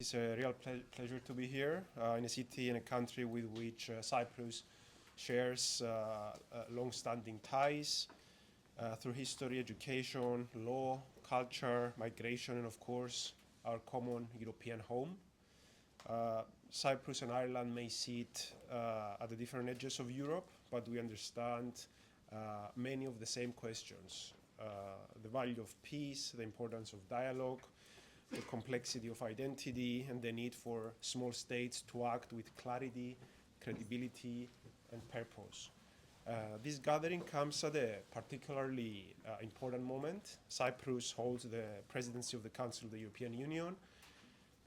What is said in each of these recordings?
It's a real pleasure to be here in a city and a country with which Cyprus shares long-standing ties through history, education, law, culture, migration, and of course, our common European home. Cyprus and Ireland may sit at the different edges of Europe, but we understand many of the same questions. The value of peace, the importance of dialogue, the complexity of identity, and the need for small states to act with clarity, credibility, and purpose. This gathering comes at a particularly important moment. Cyprus holds the presidency of the Council of the European Union,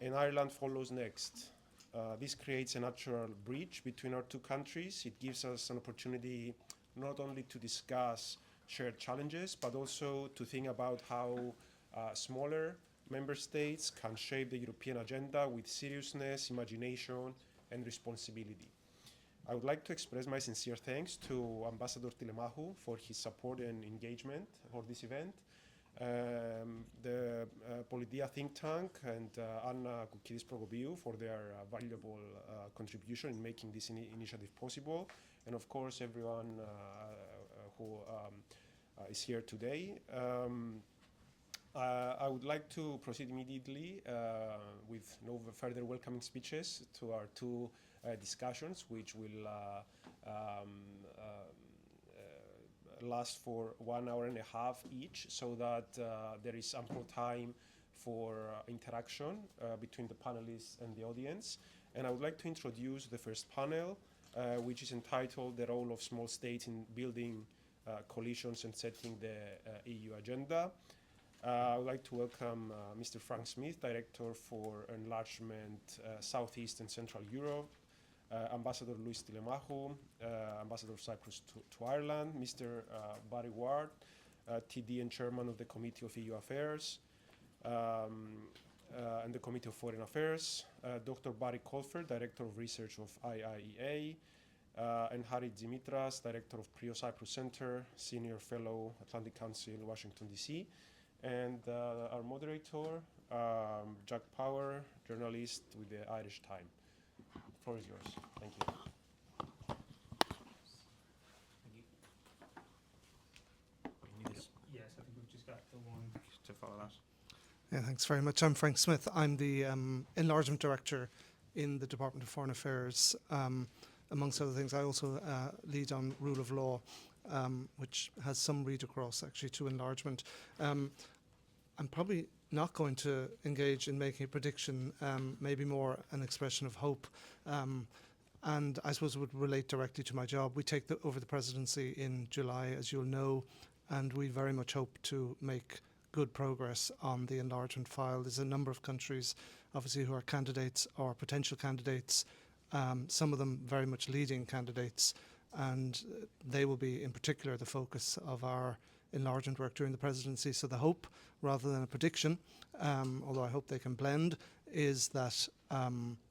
and Ireland follows next. This creates a natural bridge between our two countries. It gives us an opportunity not only to discuss shared challenges, but also to think about how smaller member states can shape the European agenda with seriousness, imagination, and responsibility. I would like to express my sincere thanks to Ambassador Telemachou for his support and engagement for this event, the Politia think tank, and Anna Koukidis-Prokopiou for their valuable contribution in making this initiative possible, and of course everyone who is here today. I would like to proceed immediately with no further welcoming speeches to our two discussions, which will last for 1 hour and a half each, so that there is ample time for interaction between the panelists and the audience. And I would like to introduce the first panel, which is entitled "The Role of Small States in Building Coalitions and Setting the EU Agenda." I would like to welcome Mr. Frank Smyth, Director for Enlargement, Southeast and Central Europe, Ambassador Luis Telemachou, Ambassador of Cyprus to Ireland, Mr. Barry Ward, TD and Chairman of the Committee of EU Affairs and the Committee of Foreign Affairs, Dr. Barry Colfer, Director of Research of IIEA, and Harry Dimitras, Director of Cyprus Center, Senior Fellow, Atlantic Council, Washington, D.C., and our moderator, Jack Power, journalist with the Irish Times. The floor is yours. Thank you. Yes, I think we've just got the one to follow that. Yeah, thanks very much. I'm Frank Smyth. I'm the Enlargement Director in the Department of Foreign Affairs. Amongst other things, I also lead on rule of law, which has some read across actually to enlargement. I'm probably not going to engage in making a prediction, maybe more an expression of hope. And I suppose it would relate directly to my job. We take over the presidency in July, as you'll know, and we very much hope to make good progress on the enlargement file. There's a number of countries, obviously, who are candidates or potential candidates, some of them very much leading candidates, and they will be in particular the focus of our enlargement work during the presidency. So the hope, rather than a prediction, although I hope they can blend, is that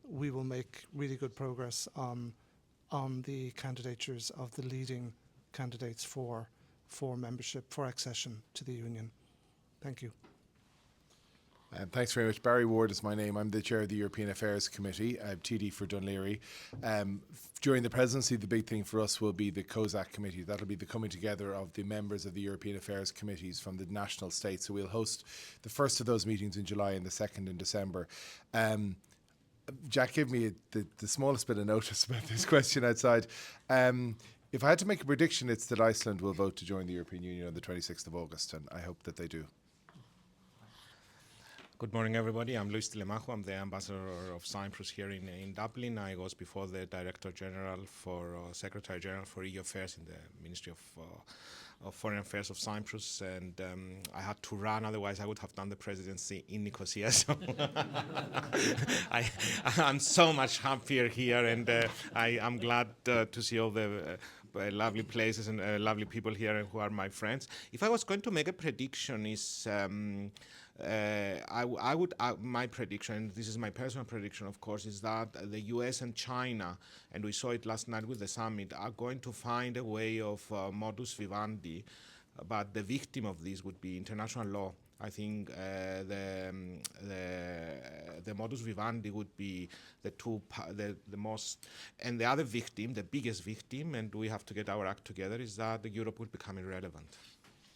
we will make really good progress on the candidatures of the leading candidates for membership, for accession to the Union. Thank you. Thanks very much. Barry Ward is my name. I'm the chair of the European Affairs Committee, TD for Dunleary. During the presidency, the big thing for us will be the COSAC committee. That'll be the coming together of the members of the European Affairs committees from the national states. So we'll host the first of those meetings in July and the second in December. Jack gave me the smallest bit of notice about this question outside. If I had to make a prediction, it's that Iceland will vote to join the European Union on the 26th of August, and I hope that they do. Good morning, everybody. I'm Luis Telemachou. I'm the Ambassador of Cyprus here in Dublin. I was before the Director General Secretary General for EU Affairs in the Ministry of Foreign Affairs of Cyprus, and I had to run, otherwise I would have done the presidency in Nicosia. So I'm so much happier here, and I'm glad to see all the lovely places and lovely people here who are my friends. If I was going to make a prediction, is my prediction, this is my personal prediction, of course, is that the US and China, and we saw it last night with the summit, are going to find a way of modus vivendi, but the victim of this would be international law. I think the modus vivendi would be the most, and the other victim, the biggest victim, and we have to get our act together, is that Europe will become irrelevant.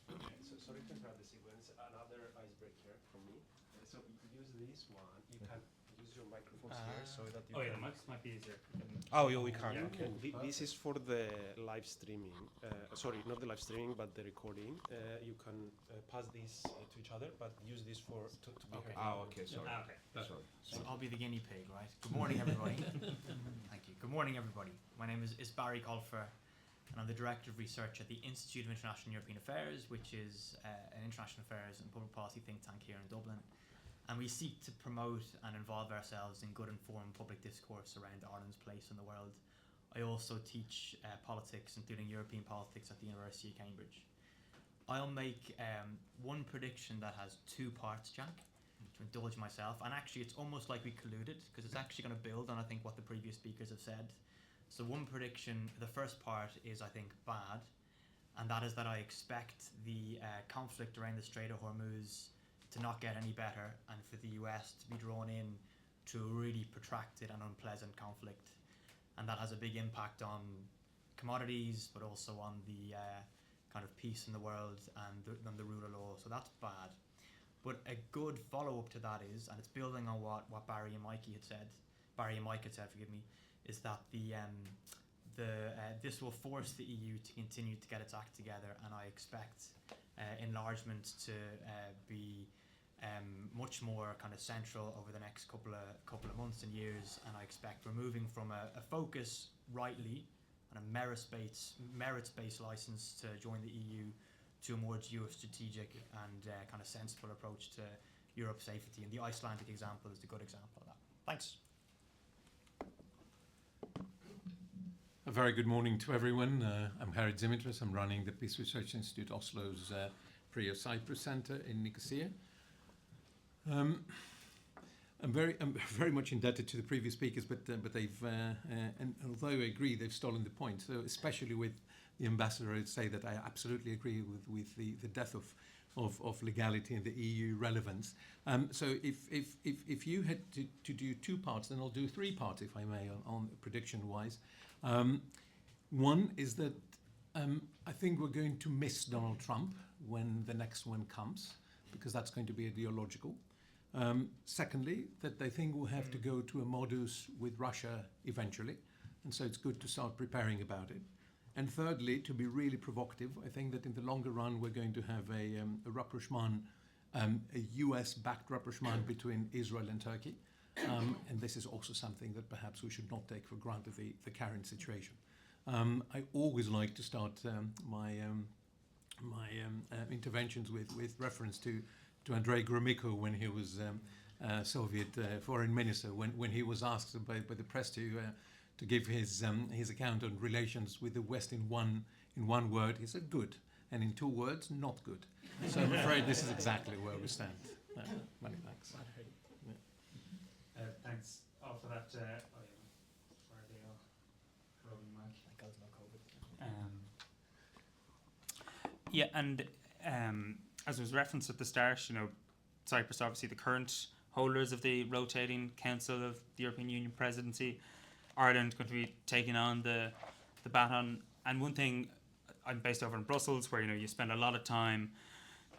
So sorry to interrupt the sequence. Another icebreaker from me. So use this one. You can use your microphones here so that you. Oh yeah, can the mics might be easier. Oh, yeah, we can. Yeah. Okay. This is for the live streaming. Sorry, not the live streaming, but the recording. You can pass this to each other, but use this to be Okay. heard. Okay, sorry. Okay. Sorry. So I'll be the guinea pig, right? Good morning, everybody. Thank you. Good morning, everybody. My name is Barry Colfer, and I'm the Director of Research at the Institute of International European Affairs, which is an international affairs and public policy think tank here in Dublin. And we seek to promote and involve ourselves in good informed public discourse around Ireland's place in the world. I also teach politics, including European politics, at the University of Cambridge. I'll make one prediction that has two parts, Jack, to indulge myself. And actually, it's almost like we colluded, because it's actually going to build on, I think, what the previous speakers have said. So one prediction, the first part is, I think, bad. And that is that I expect the conflict around the Strait of Hormuz to not get any better, and for the US to be drawn in to a really protracted and unpleasant conflict. And that has a big impact on commodities, but also on the kind of peace in the world and the rule of law. So that's bad. But a good follow-up to that is, and it's building on what Barry and Mike had said, forgive me, is that this will force the EU to continue to get its act together, and I expect enlargement to be much more kind of central over the next couple of months and years. And I expect we're moving from a focus, rightly, on a merits-based license to join the EU to a more geostrategic and kind of sensible approach to Europe's safety. And the Icelandic example is a good example of that. Thanks. A very good morning to everyone. I'm Harry Dimitris. I'm running the Peace Research Institute Oslo's Cyprus Center in Nicosia. I'm very much indebted to the previous speakers, but they've and although I agree they've stolen the point. So especially with the ambassador, I'd say that I absolutely agree with the death of legality and the EU relevance. So if you had to do two parts, then I'll do three parts, if I may, on prediction wise. One is that I think we're going to miss Donald Trump when the next one comes, because that's going to be ideological. Secondly, that I think we'll have to go to a modus with Russia eventually, and so it's good to start preparing about it. And thirdly, to be really provocative, I think that in the longer run we're going to have a rapprochement, a US-backed rapprochement between Israel and Turkey. And this is also something that perhaps we should not take for granted, the current situation. I always like to start my interventions with reference to Andrei Gromyko when he was Soviet foreign minister, when he was asked by the press to give his account on relations with the West in one word. He said good, and in two words, not good. So I'm afraid this is exactly where we stand. Many thanks. Thanks all for that. Where are they all? Robin, Mike. Yeah, and as was referenced at the start, Cyprus obviously the current holders of the rotating Council of the European Union Presidency. Ireland going to be taking on the baton. And one thing, I'm based over in Brussels, where you spend a lot of time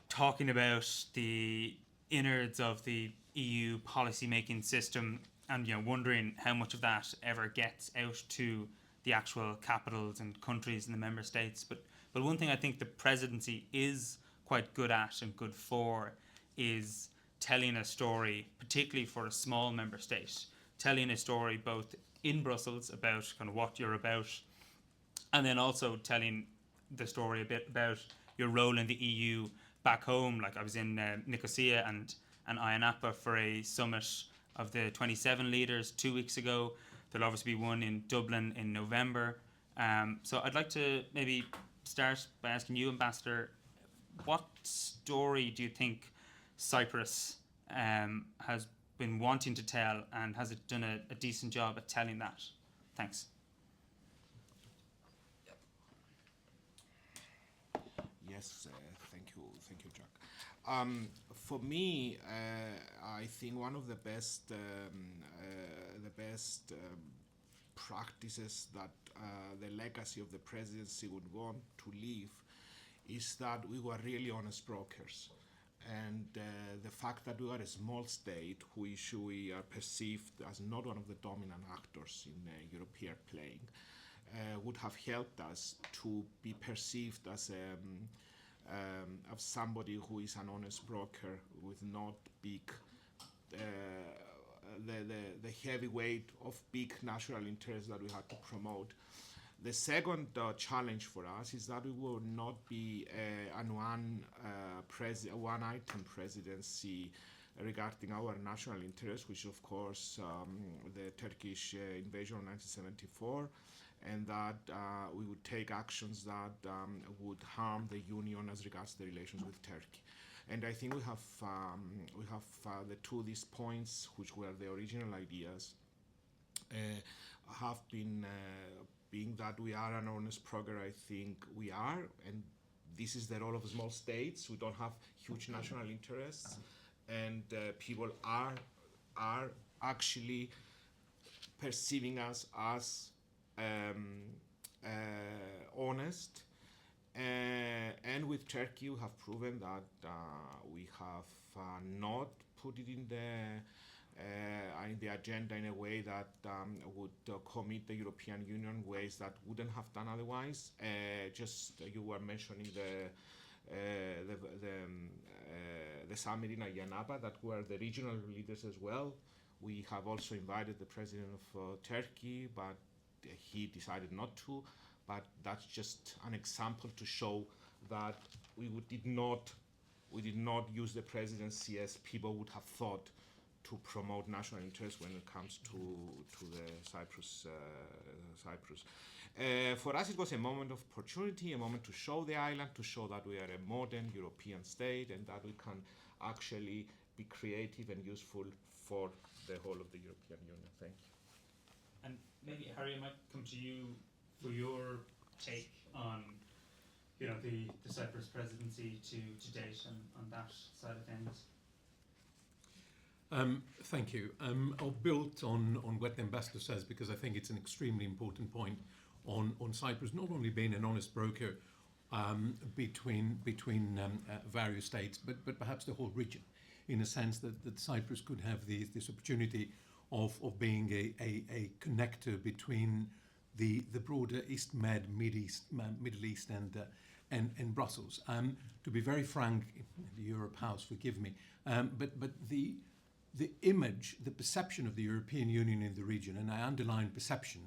talking about the innards of the EU policy-making system, and wondering how much of that ever gets out to the actual capitals and countries in the member states. But one thing I think the presidency is quite good at and good for is telling a story, particularly for a small member state, telling a story both in Brussels about kind of what you're about, and then also telling the story a bit about your role in the EU back home. Like I was in Nicosia and Ayia Napa for a summit of the 27 leaders 2 weeks ago. There'll obviously be one in Dublin in November. So I'd like to maybe start by asking you, Ambassador, what story do you think Cyprus has been wanting to tell, and has it done a decent job at telling that? Thanks. Yes, thank you, Jack. for me, I think one of the best practices that the legacy of the presidency would want to leave is that we were really honest brokers. And the fact that we are a small state, which we are perceived as not one of the dominant actors in European playing, would have helped us to be perceived as somebody who is an honest broker with not big the heavy weight of big national interests that we had to promote. The second challenge for us is that we will not be an one-item presidency regarding our national interests, which of course the Turkish invasion of 1974, and that we would take actions that would harm the Union as regards the relations with Turkey. And I think we have the two of these points, which were the original ideas, have been being that we are an honest broker. I think we are, and this is the role of small states. We don't have huge national interests, and people are actually perceiving us as honest. And with Turkey, we have proven that we have not put it in the agenda in a way that would commit the European Union ways that wouldn't have done otherwise. Just you were mentioning the summit in Ayanapa, that were the regional leaders as well. We have also invited the president of Turkey, but he decided not to. But that's just an example to show that we did not use the presidency as people would have thought to promote national interest when it comes to the Cyprus. For us, it was a moment of opportunity, a moment to show the island, to show that we are a modern European state and that we can actually be creative and useful for the whole of the European Union. Thank you. And maybe, Harry, I might come to you for your take on, the Cyprus presidency to date and on that side of things. Thank you. I'll build on what the ambassador says, because I think it's an extremely important point on Cyprus not only being an honest broker between various states, but perhaps the whole region, in a sense that Cyprus could have this opportunity of being a connector between the broader East Med, Middle East and Brussels. To be very frank, the Europe House, forgive me, but the image, the perception of the European Union in the region, and I underline perception,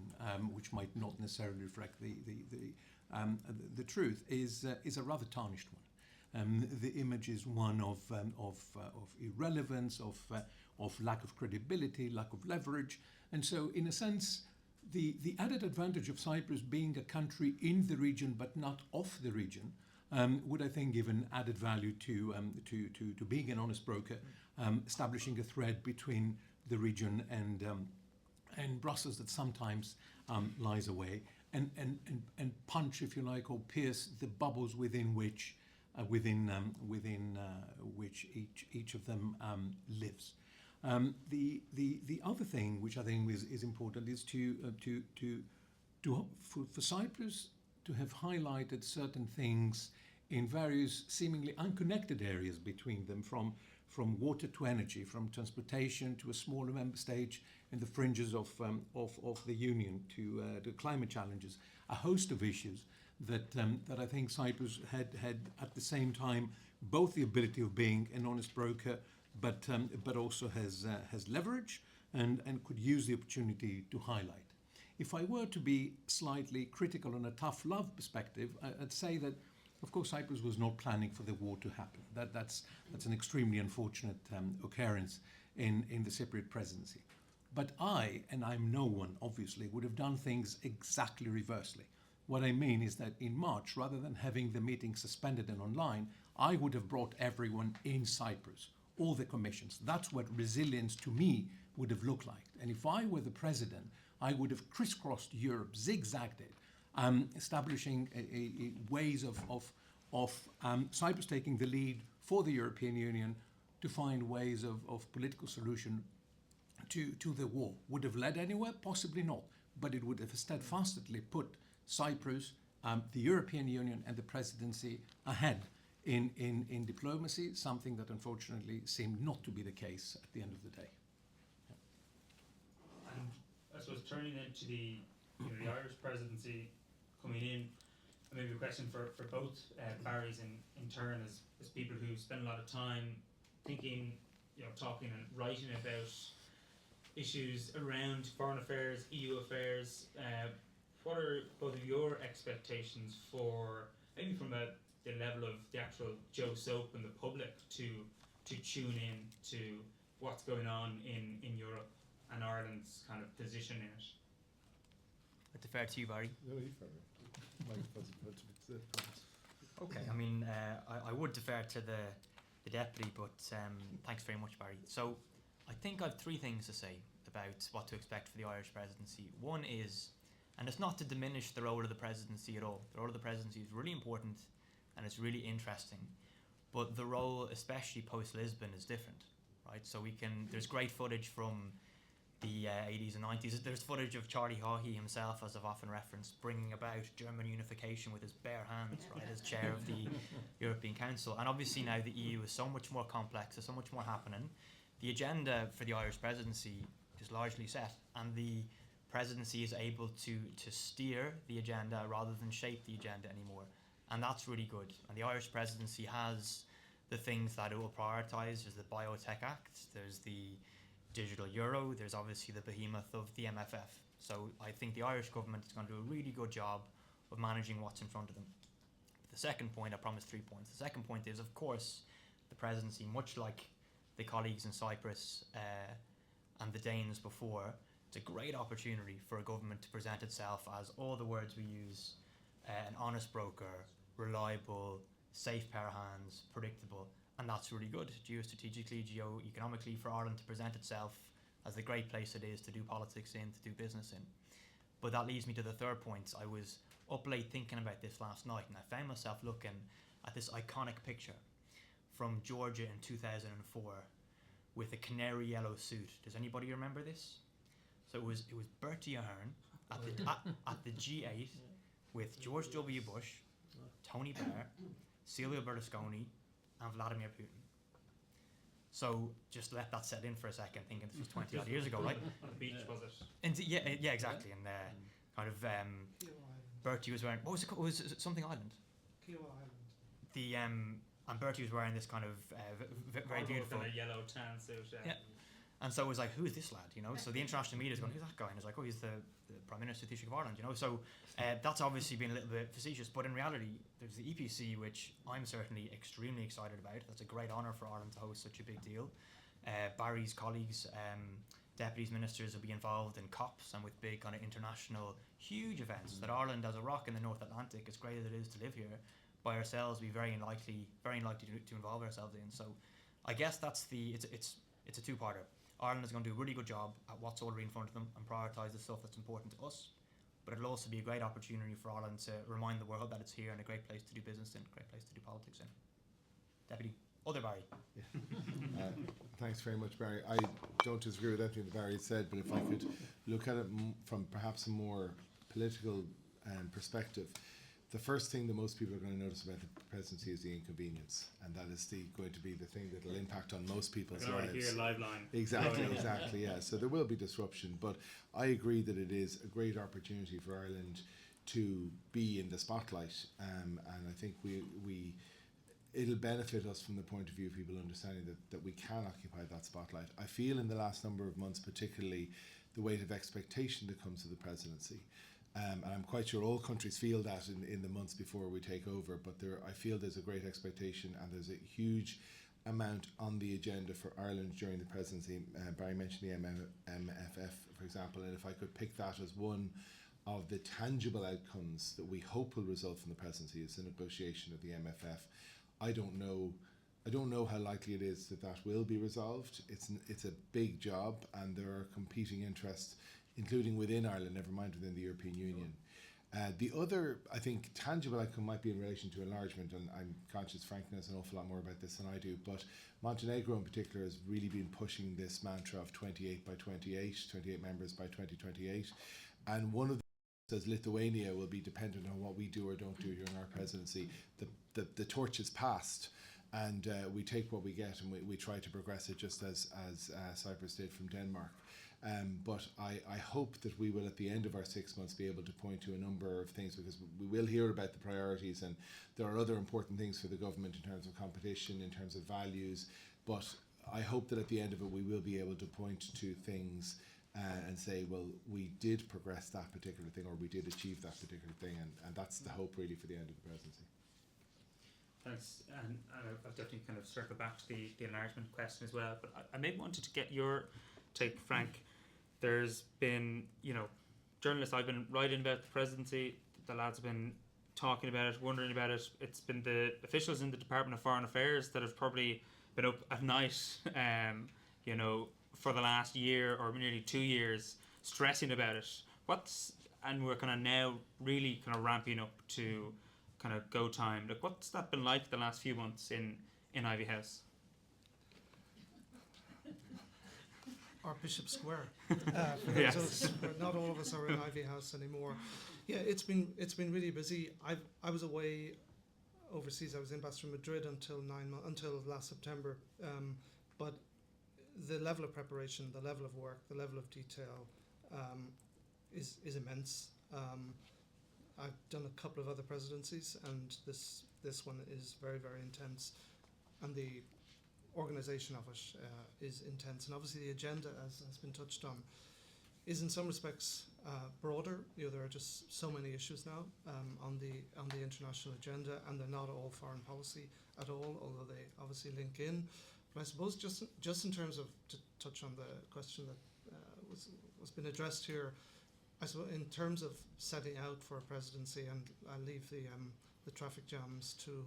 which might not necessarily reflect the truth, is a rather tarnished one. The image is one of irrelevance, of lack of credibility, lack of leverage, and so in a sense, the added advantage of Cyprus being a country in the region but not of the region would, I think, give an added value to being an honest broker, establishing a thread between the region and Brussels that sometimes lies away, and punch, if you like, or pierce the bubbles within which each of them lives. The other thing which I think is important is for Cyprus to have highlighted certain things in various seemingly unconnected areas between them, from water to energy, from transportation to a smaller member state in the fringes of the Union to climate challenges, a host of issues that I think Cyprus had at the same time both the ability of being an honest broker, but also has leverage and could use the opportunity to highlight. If I were to be slightly critical on a tough love perspective, I'd say that, of course, Cyprus was not planning for the war to happen. That's an extremely unfortunate occurrence in the Cypriot presidency. But and I'm no one, obviously, would have done things exactly reversely. What I mean is that in March, rather than having the meeting suspended and online, I would have brought everyone in Cyprus, all the commissions. That's what resilience to me would have looked like. And if I were the president, I would have crisscrossed Europe, zigzagged it, establishing ways of Cyprus taking the lead for the European Union, to find ways of political solution to the war. Would have led anywhere? Possibly not. But it would have steadfastly put Cyprus, the European Union and the presidency ahead in diplomacy, something that unfortunately seemed not to be the case at the end of the day. And I suppose turning into the Irish presidency coming in, maybe a question for both Barrys in turn as people who spend a lot of time thinking, talking and writing about issues around foreign affairs, EU affairs. What are both of your expectations for, maybe from the level of the actual Joe Soap and the public to tune in to what's going on in Europe and Ireland's kind of position in it? I defer to you, Barry. Okay, I mean, I would defer to the deputy, but thanks very much, Barry. So I think I have three things to say about what to expect for the Irish presidency. One is, and it's not to diminish the role of the presidency at all. The role of the presidency is really important and it's really interesting, but the role, especially post-Lisbon, is different, right? So there's great footage from the 80s and 90s. There's footage of Charlie Haughey himself, as I've often referenced, bringing about German unification with his bare hands, right, as chair of the European Council. And obviously now the EU is so much more complex, there's so much more happening. The agenda for the Irish presidency is largely set, and the presidency is able to steer the agenda rather than shape the agenda anymore. And that's really good. And the Irish presidency has the things that it will prioritise. There's the Biotech Act, there's the digital euro, there's obviously the behemoth of the MFF. So I think the Irish government is going to do a really good job of managing what's in front of them. The second point, I promised 3 points. The second point is, of course, the presidency, much like the colleagues in Cyprus and the Danes before, it's a great opportunity for a government to present itself as all the words we use, an honest broker, reliable, safe pair of hands, predictable, and that's really good geostrategically, geo-economically, for Ireland to present itself as the great place it is to do politics in, to do business in. But that leads me to the third point. I was up late thinking about this last night, and I found myself looking at this iconic picture from Georgia in 2004 with a canary yellow suit. Does anybody remember this? So it was Bertie Ahern at the G8 with George W. Bush, Tony Blair, Silvio Berlusconi, and Vladimir Putin. So just let that set in for a second, thinking this was 20 odd years ago, right? On the beach, was it? And yeah, exactly. And kind of Bertie was wearing, what was it called? Was it something Island? Kilo Island. The and Bertie was wearing this kind of very beautiful kind of yellow tan suit. Yeah. And so it was like, who is this lad? So the international media is going, who's that guy? And it's like, oh, he's the Prime Minister of Ireland. So that's obviously been a little bit facetious, but in reality, there's the EPC, which I'm certainly extremely excited about. That's a great honour for Ireland to host such a big deal. Barry's colleagues, deputies, ministers will be involved in COPs and with big kind of international, huge events that Ireland, as a rock in the North Atlantic, as great as it is to live here, by ourselves, be very unlikely to involve ourselves in. So I guess that's it's a two-parter. Ireland is going to do a really good job at what's already in front of them and prioritise the stuff that's important to us. But it'll also be a great opportunity for Ireland to remind the world that it's here and a great place to do business in, a great place to do politics in. Deputy, other Barry. Thanks very much, Barry. I don't disagree with anything that Barry said, but if I could look at it from perhaps a more political perspective, the first thing that most people are going to notice about the presidency is the inconvenience, and that is going to be the thing that will impact on most people's lives. Here, live line. Exactly, yeah. So there will be disruption, but I agree that it is a great opportunity for Ireland to be in the spotlight, and I think it'll benefit us from the point of view of people understanding that we can occupy that spotlight. I feel in the last number of months, particularly, the weight of expectation that comes to the presidency. And I'm quite sure all countries feel that in the months before we take over, but I feel there's a great expectation and there's a huge amount on the agenda for Ireland during the presidency. Barry mentioned the MFF, for example, and if I could pick that as one of the tangible outcomes that we hope will result from the presidency is the negotiation of the MFF. I don't know how likely it is that will be resolved. It's a big job, and there are competing interests, including within Ireland, never mind within the European Union. The other, I think, tangible outcome might be in relation to enlargement, and I'm conscious Frank knows an awful lot more about this than I do, but Montenegro in particular has really been pushing this mantra of 28 by 28, 28 members by 2028, and one of the as Lithuania will be dependent on what we do or don't do during our presidency. The torch is passed, and we take what we get and we try to progress it just as Cyprus did from Denmark. But I hope that we will at the end of our 6 months be able to point to a number of things, because we will hear about the priorities, and there are other important things for the government in terms of competition, in terms of values, but I hope that at the end of it we will be able to point to things and say, well, we did progress that particular thing, or we did achieve that particular thing, and that's the hope really for the end of the presidency. Thanks, and I'll definitely kind of circle back to the enlargement question as well, but I maybe wanted to get your take, Frank. There's been, journalists, I've been writing about the presidency, the lads have been talking about it, wondering about it. It's been the officials in the Department of Foreign Affairs that have probably been up at night, for the last year or nearly 2 years, stressing about it. And we're kind of now really kind of ramping up to kind of go time. Like, what's that been like the last few months in Ivy House? Archbishop Square. For those of us, not all of us are in Ivy House anymore. Yeah, it's been really busy. I was away overseas. I was in Ambassador Madrid until last September. But the level of preparation, the level of work, the level of detail is immense. I've done a couple of other presidencies, and this one is very, very intense, and the organisation of it is intense. And obviously the agenda, as has been touched on, is in some respects broader. There are just so many issues now on the international agenda, and they're not all foreign policy at all, although they obviously link in. But I suppose just in terms of, to touch on the question that was been addressed here, I suppose in terms of setting out for a presidency, and I'll leave the traffic jams to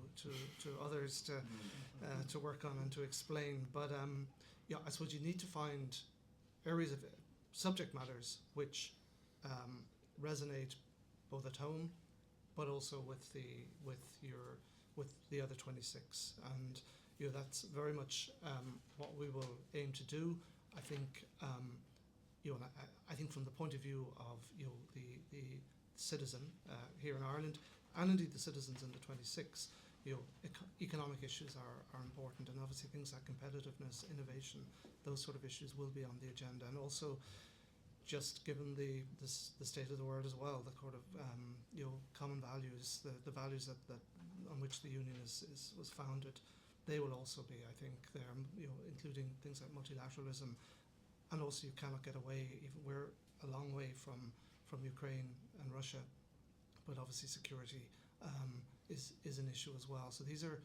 others to work on and to explain. But I suppose you need to find areas of subject matters which resonate both at home, but also with the other 26. And that's very much what we will aim to do. I think I think from the point of view of the citizen here in Ireland, and indeed the citizens in the 26, economic issues are important, and obviously things like competitiveness, innovation, those sort of issues will be on the agenda. And also, just given the state of the world as well, the sort of common values, the values that on which the Union was founded, they will also be, I think, there, including things like multilateralism. And also, you cannot get away, even we're a long way from Ukraine and Russia, but obviously security is an issue as well. So these are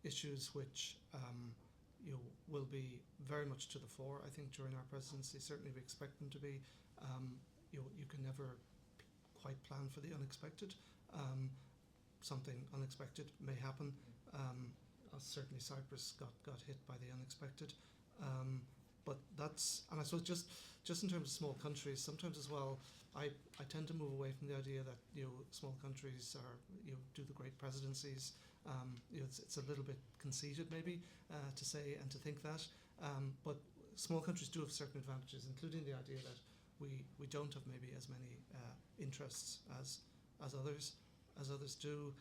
issues which will be very much to the fore, I think, during our presidency. Certainly we expect them to be. You can never quite plan for the unexpected. Something unexpected may happen. Certainly Cyprus got hit by the unexpected. But that's, and I suppose just in terms of small countries, sometimes as well, I tend to move away from the idea that small countries are do the great presidencies. It's a little bit conceited maybe to say and to think that, but small countries do have certain advantages, including the idea that we don't have maybe as many interests as others do.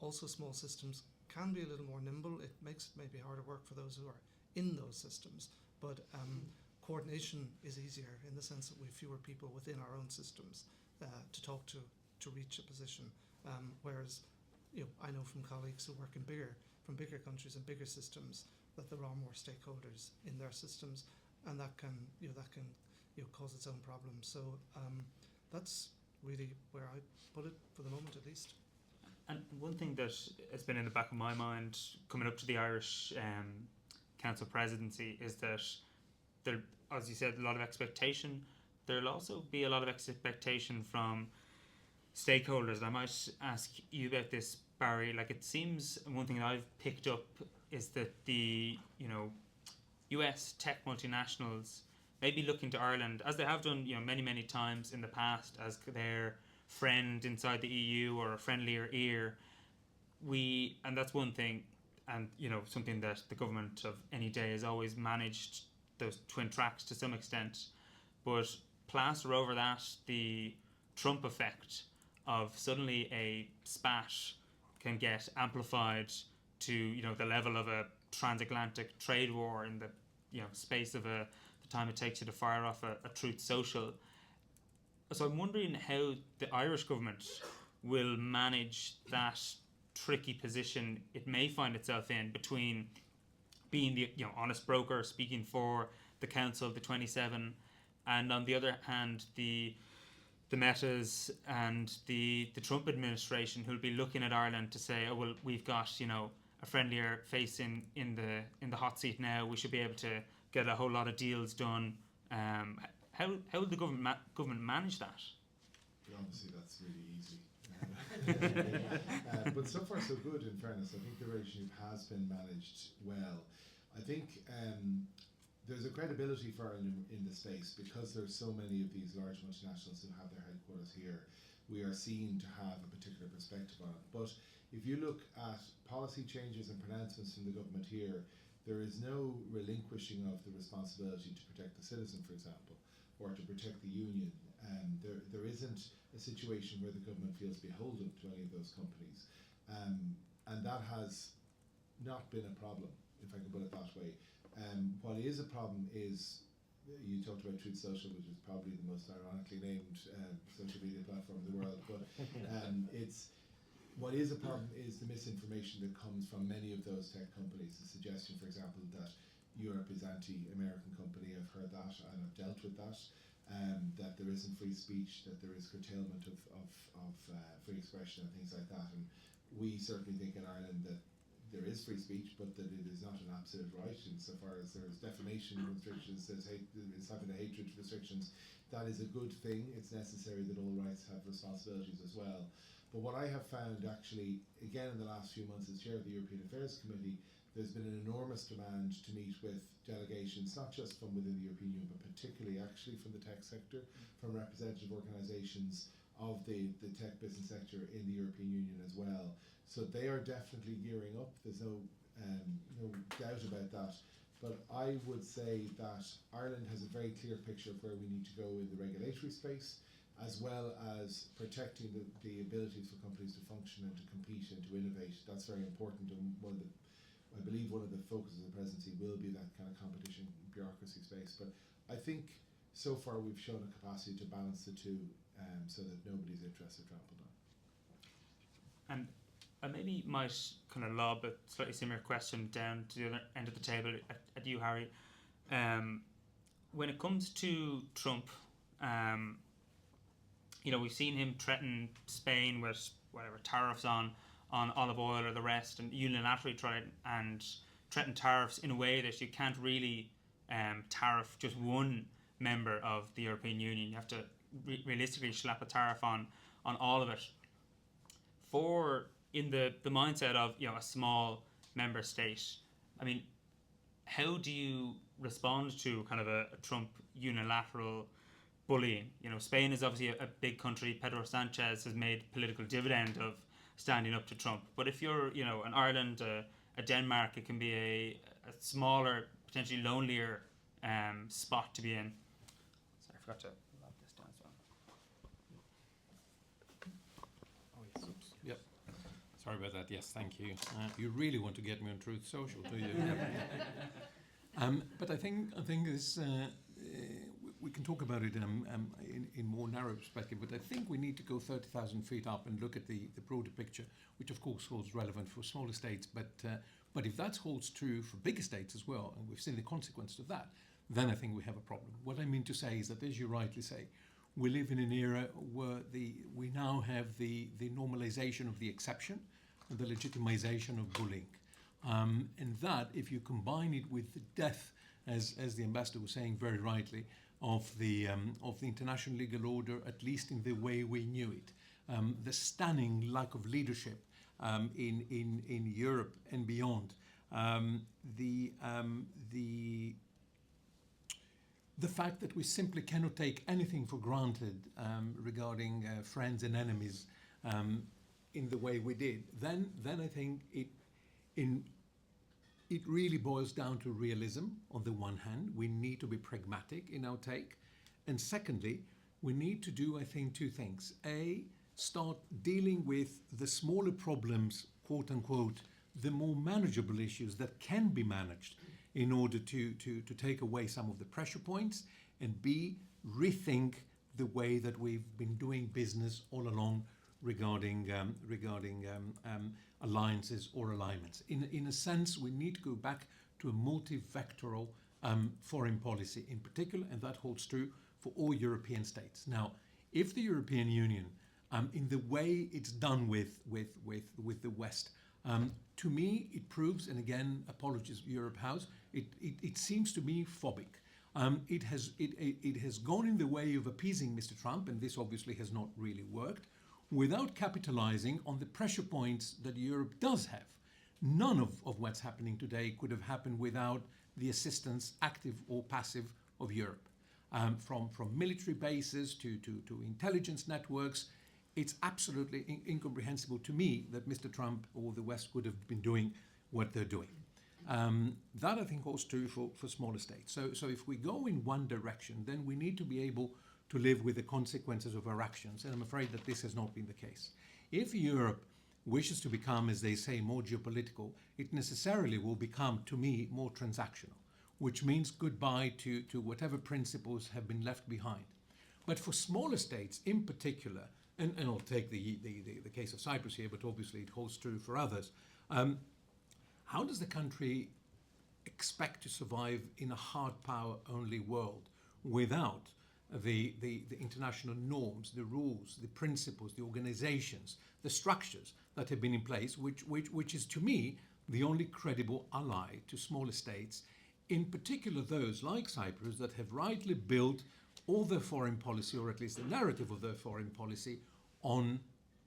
Also, small systems can be a little more nimble. It makes it maybe harder work for those who are in those systems, but coordination is easier in the sense that we have fewer people within our own systems to talk to reach a position. Whereas, I know from colleagues who work in bigger countries and bigger systems that there are more stakeholders in their systems, and that can cause its own problems. So that's really where I put it for the moment, at least. And one thing that has been in the back of my mind coming up to the Irish Council presidency is that there, as you said, a lot of expectation. There'll also be a lot of expectation from stakeholders. I might ask you about this, Barry. Like, it seems one thing that I've picked up is that the US tech multinationals may be looking to Ireland, as they have done many times in the past, as their friend inside the EU or a friendlier ear, and that's one thing, and something that the government of any day has always managed those twin tracks to some extent, but plaster over that the Trump effect of suddenly a spat can get amplified to the level of a transatlantic trade war in the space of the time it takes you to fire off a truth social. So I'm wondering how the Irish government will manage that tricky position it may find itself in between being the honest broker speaking for the Council of the 27, and on the other hand the Metas and the Trump administration who'll be looking at Ireland to say, oh well, we've got a friendlier face in the hot seat now. We should be able to get a whole lot of deals done. How will the government manage that? Well, obviously, that's really easy. But so far, so good. In fairness, I think the relationship has been managed well. I think there's a credibility for Ireland in the space because there's so many of these large multinationals who have their headquarters here. We are seen to have a particular perspective on it. But if you look at policy changes and pronouncements from the government here, there is no relinquishing of the responsibility to protect the citizen, for example, or to protect the union. There isn't a situation where the government feels beholden to any of those companies. And that has not been a problem, if I can put it that way. What is a problem is, you talked about Truth Social, which is probably the most ironically named social media platform in the world, but what is a problem is the misinformation that comes from many of those tech companies. The suggestion, for example, that Europe is anti-American company, I've heard that and I've dealt with that. That there isn't free speech, that there is curtailment of free expression and things like that. And we certainly think in Ireland that there is free speech, but that it is not an absolute right insofar as there is defamation restrictions, there's having the hatred restrictions. That is a good thing. It's necessary that all rights have responsibilities as well. But what I have found actually, again in the last few months as chair of the European Affairs Committee, there's been an enormous demand to meet with delegations, not just from within the European Union, but particularly actually from the tech sector, from representative organisations of the tech business sector in the European Union as well. So they are definitely gearing up. There's no doubt about that. But I would say that Ireland has a very clear picture of where we need to go in the regulatory space, as well as protecting the abilities for companies to function and to compete and to innovate. That's very important, and I believe one of the focuses of the presidency will be that kind of competition bureaucracy space. But I think so far we've shown a capacity to balance the two so that nobody's interests are trampled on. And I maybe might kind of lob a slightly similar question down to the other end of the table at you, Harry. When it comes to Trump, we've seen him threaten Spain with whatever tariffs on olive oil or the rest, and unilaterally try and threaten tariffs in a way that you can't really tariff just one member of the European Union. You have to realistically slap a tariff on all of it. In the mindset of a small member state, I mean, how do you respond to kind of a Trump unilateral bullying? Spain is obviously a big country. Pedro Sanchez has made political dividend of standing up to Trump. But if you're, an Ireland, a Denmark, it can be a smaller, potentially lonelier spot to be in. Sorry, I forgot to lock this down as well. Yep. Sorry about that. Yes, thank you. You really want to get me on Truth Social, do you? But I think this we can talk about it in more narrow perspective. But I think we need to go 30,000 feet up and look at the broader picture, which of course holds relevant for smaller states. But if that holds true for bigger states as well, and we've seen the consequence of that, then I think we have a problem. What I mean to say is that, as you rightly say, we live in an era where we now have the normalization of the exception and the legitimization of bullying. And that, if you combine it with the death, as the ambassador was saying very rightly, of the international legal order, at least in the way we knew it, the stunning lack of leadership in Europe and beyond, the fact that we simply cannot take anything for granted regarding friends and enemies in the way we did, then I think it really boils down to realism. On the one hand, we need to be pragmatic in our take, and secondly, we need to do, I think, two things. A, start dealing with the smaller problems, quote unquote, the more manageable issues that can be managed in order to take away some of the pressure points, and B, rethink the way that we've been doing business all along regarding alliances or alignments. In a sense, we need to go back to a multi-vectoral foreign policy in particular, and that holds true for all European states. Now, if the European Union, in the way it's done with the West, to me it proves, and again, apologies Europe House, it seems to me phobic. It has gone in the way of appeasing Mr. Trump, and this obviously has not really worked, without capitalizing on the pressure points that Europe does have. None of what's happening today could have happened without the assistance, active or passive, of Europe. From military bases to intelligence networks, it's absolutely incomprehensible to me that Mr. Trump or the West would have been doing what they're doing. That I think holds true for smaller states. So if we go in one direction, then we need to be able to live with the consequences of our actions, and I'm afraid that this has not been the case. If Europe wishes to become, as they say, more geopolitical, it necessarily will become, to me, more transactional, which means goodbye to whatever principles have been left behind. But for smaller states in particular, and I'll take the case of Cyprus here, but obviously it holds true for others, how does the country expect to survive in a hard power only world without the international norms, the rules, the principles, the organizations, the structures that have been in place, which is to me the only credible ally to smaller states, in particular those like Cyprus that have rightly built all their foreign policy, or at least the narrative of their foreign policy, on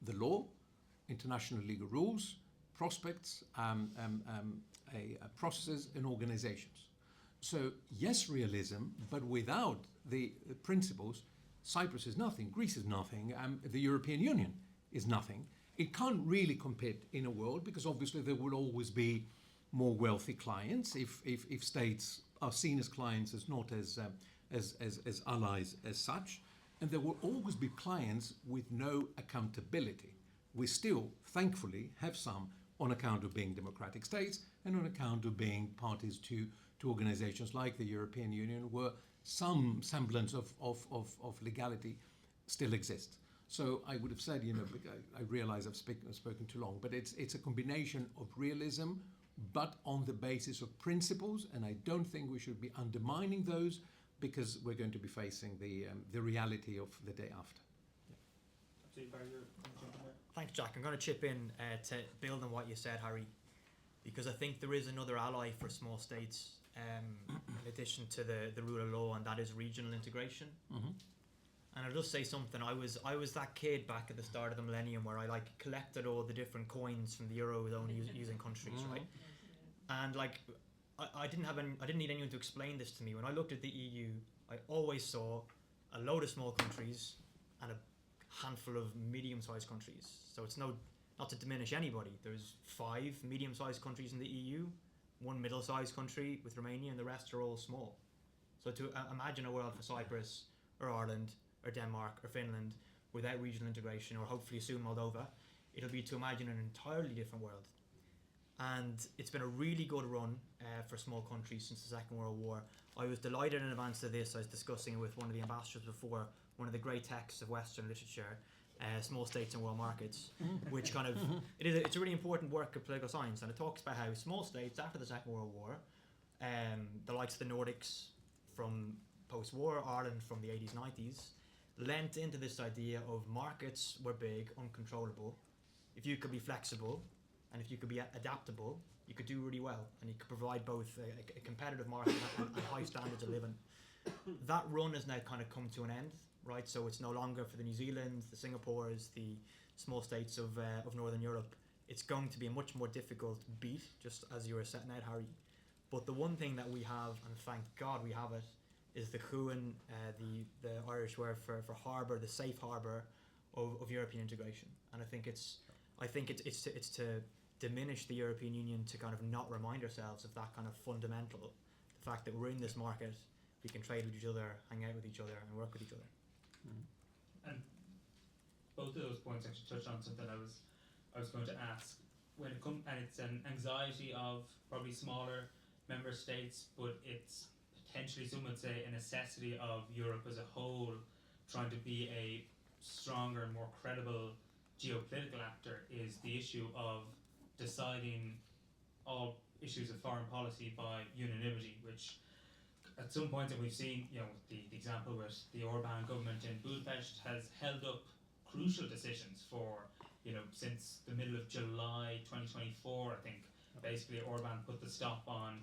the law, international legal rules, prospects, processes and organizations. So yes, realism, but without the principles, Cyprus is nothing, Greece is nothing, the European Union is nothing. It can't really compete in a world, because obviously there will always be more wealthy clients if states are seen as clients, as not as allies as such, and there will always be clients with no accountability. We still, thankfully, have some on account of being democratic states and on account of being parties to organizations like the European Union, where some semblance of legality still exists. So I would have said, I realize I've spoken too long, but it's a combination of realism, but on the basis of principles, and I don't think we should be undermining those, because we're going to be facing the reality of the day after. Thanks, Jack. I'm going to chip in to build on what you said, Harry, because I think there is another ally for small states in addition to the rule of law, and that is regional integration. Mm-hmm. And I'll just say something. I was that kid back at the start of the millennium where I collected all the different coins from the Eurozone using countries, right? And I didn't need anyone to explain this to me. When I looked at the EU, I always saw a load of small countries and a handful of medium-sized countries. So it's not to diminish anybody. There's 5 medium-sized countries in the EU, 1 middle-sized country with Romania, and the rest are all small. So to imagine a world for Cyprus or Ireland or Denmark or Finland without regional integration, or hopefully soon Moldova, it'll be to imagine an entirely different world. And it's been a really good run for small countries since the Second World War. I was delighted in advance of this. I was discussing it with one of the ambassadors before, one of the great texts of Western literature, Small States and World Markets, which kind of, it's a really important work of political science, and it talks about how small states after the Second World War, the likes of the Nordics from post-war, Ireland from the 80s, 90s, lent into this idea of markets were big, uncontrollable. If you could be flexible, and if you could be adaptable, you could do really well, and you could provide both a competitive market and high standards of living. That run has now kind of come to an end, right? So it's no longer for the New Zealands, the Singapores, the small states of Northern Europe. It's going to be a much more difficult beat, just as you were setting out, Harry. But the one thing that we have, and thank God we have it, is the chuan, the Irish word for harbour, the safe harbour of European integration. And I think it's to diminish the European Union, to kind of not remind ourselves of that kind of fundamental, the fact that we're in this market, we can trade with each other, hang out with each other, and work with each other. And both of those points actually touch on something I was going to ask. When it comes, and it's an anxiety of probably smaller member states, but it's potentially, some would say, a necessity of Europe as a whole trying to be a stronger and more credible geopolitical actor, is the issue of deciding all issues of foreign policy by unanimity, which at some point, and we've seen, the example with the Orban government in Budapest has held up crucial decisions for, since the middle of July 2024, I think. Basically, Orban put the stop on,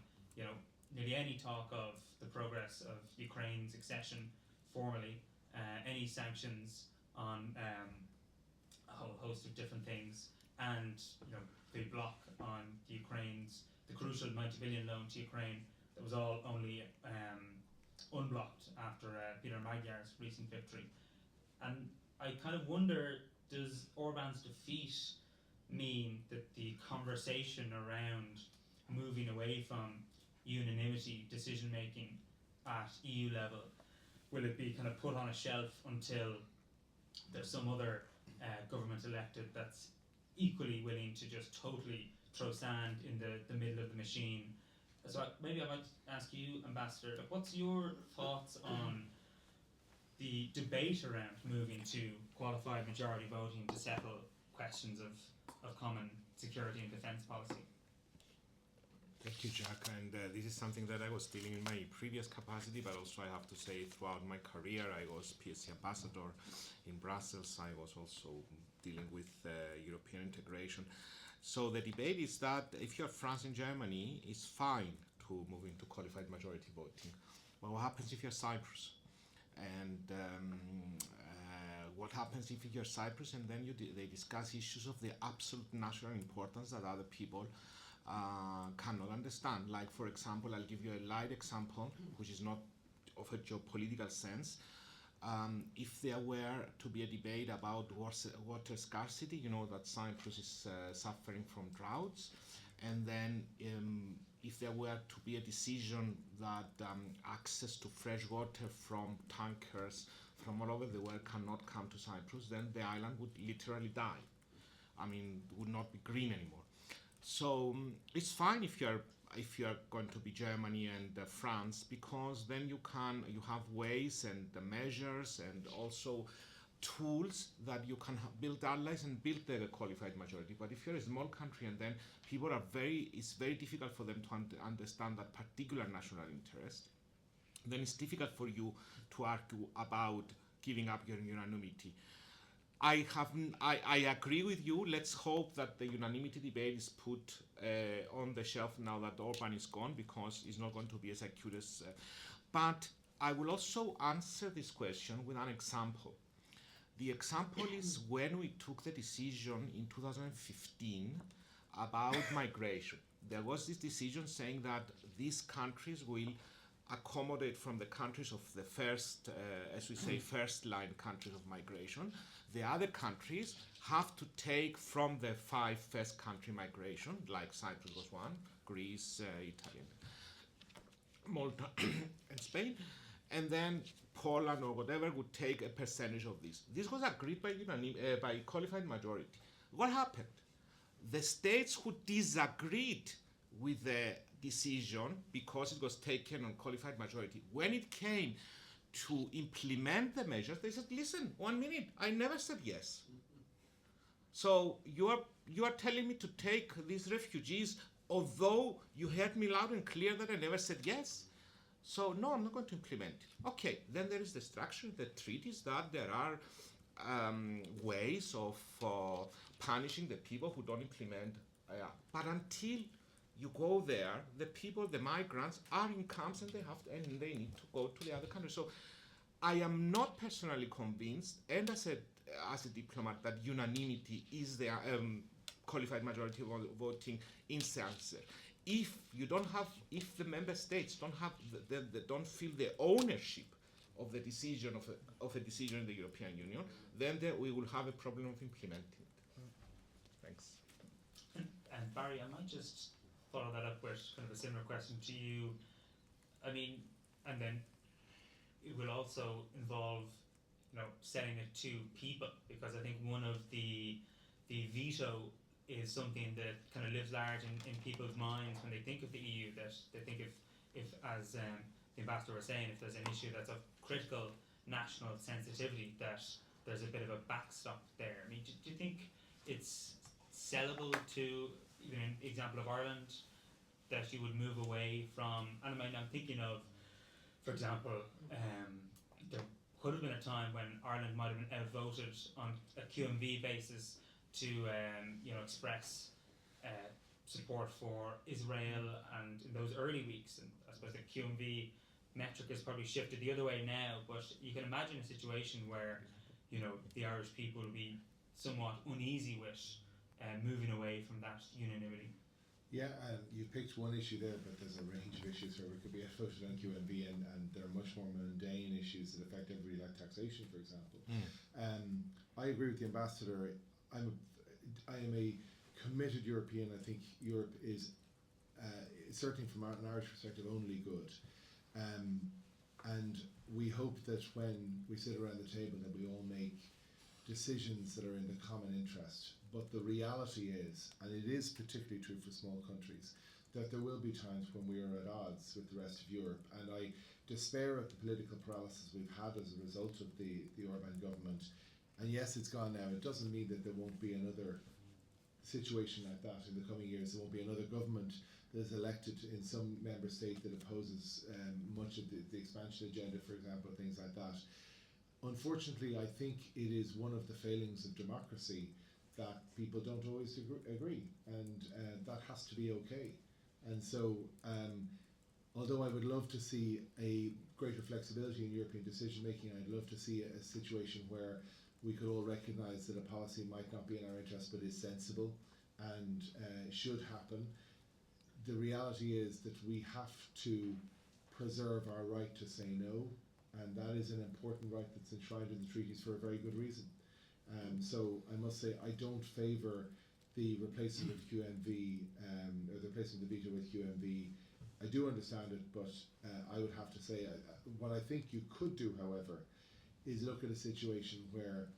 nearly any talk of the progress of Ukraine's accession formally, any sanctions on a whole host of different things, and the block on the crucial 90 billion loan to Ukraine. That was all only unblocked after Peter Magyar's recent victory. And I kind of wonder, does Orban's defeat mean that the conversation around moving away from unanimity decision making at EU level, will it be kind of put on a shelf until there's some other government elected that's equally willing to just totally throw sand in the middle of the machine? So maybe I might ask you, Ambassador, what's your thoughts on the debate around moving to qualified majority voting to settle questions of common security and defence policy? Thank you, Jack. And this is something that I was dealing in my previous capacity, but also I have to say throughout my career, I was PSC ambassador in Brussels. I was also dealing with European integration. So the debate is that if you're France and Germany, it's fine to move into qualified majority voting. But what happens if you're Cyprus? And what happens if you're Cyprus and then they discuss issues of the absolute national importance that other people cannot understand? Like, for example, I'll give you a light example, which is not of a geopolitical sense. If there were to be a debate about water scarcity, that Cyprus is suffering from droughts, and then if there were to be a decision that access to fresh water from tankers from all over the world cannot come to Cyprus, then the island would literally die. I mean, it would not be green anymore. So it's fine if you're going to be Germany and France, because then you have ways and measures and also tools that you can build allies and build the qualified majority. But if you're a small country and then it's very difficult for them to understand that particular national interest, then it's difficult for you to argue about giving up your unanimity. I agree with you. Let's hope that the unanimity debate is put on the shelf now that Orban is gone, because it's not going to be as acute as. But I will also answer this question with an example. The example is when we took the decision in 2015 about migration. There was this decision saying that these countries will accommodate from the countries of the first, as we say, first line countries of migration. The other countries have to take from the 5 first country migration, like Cyprus was one, Greece, Italy, Malta, and Spain, and then Poland or whatever would take a percentage of this. This was agreed by qualified majority. What happened? The states who disagreed with the decision, because it was taken on qualified majority, when it came to implement the measures, they said, listen, 1 minute, I never said yes. So you are telling me to take these refugees, although you heard me loud and clear that I never said yes. So no, I'm not going to implement it. Okay, then there is the structure, the treaties, that there are ways of punishing the people who don't implement. But until you go there, the people, the migrants, are in camps and they need to go to the other country. So I am not personally convinced, and as a diplomat, that unanimity is the qualified majority voting in answer. if the member states don't have, they don't feel the ownership of the decision of a decision in the European Union, then we will have a problem of implementing it. Thanks. And Barry, I might just follow that up with kind of a similar question to you. I mean, and then it will also involve, setting it to people, because I think one of the veto is something that kind of lives large in people's minds when they think of the EU, that they think if as the ambassador was saying, if there's an issue that's of critical national sensitivity, that there's a bit of a backstop there. I mean, do you think it's sellable to, even an example of Ireland, that you would move away from, and I mean, I'm thinking of, for example, there could have been a time when Ireland might have been outvoted on a QMV basis to express support for Israel, and in those early weeks, and I suppose the QMV metric has probably shifted the other way now, but you can imagine a situation where the Irish people will be somewhat uneasy with moving away from that unanimity. Yeah, you picked one issue there, but there's a range of issues where we could be outvoted on QMV, and there are much more mundane issues that affect everybody, like taxation, for example. I agree with the ambassador. I am a committed European. I think Europe is certainly from an Irish perspective only good, and we hope that when we sit around the table that we all make decisions that are in the common interest. But the reality is, and it is particularly true for small countries, that there will be times when we are at odds with the rest of Europe, and I despair at the political paralysis we've had as a result of the Orbán government. And yes, it's gone now. It doesn't mean that there won't be another situation like that in the coming years. There won't be another government that is elected in some member state that opposes much of the expansion agenda, for example, things like that. Unfortunately, I think it is one of the failings of democracy that people don't always agree, and that has to be okay. And so, although I would love to see a greater flexibility in European decision making, I'd love to see a situation where we could all recognise that a policy might not be in our interest but is sensible and should happen. The reality is that we have to preserve our right to say no, and that is an important right that's enshrined in the treaties for a very good reason. So I must say I don't favour the replacement of QMV or the replacement of the veto with QMV. I do understand it, but I would have to say what I think you could do, however, is look at a situation where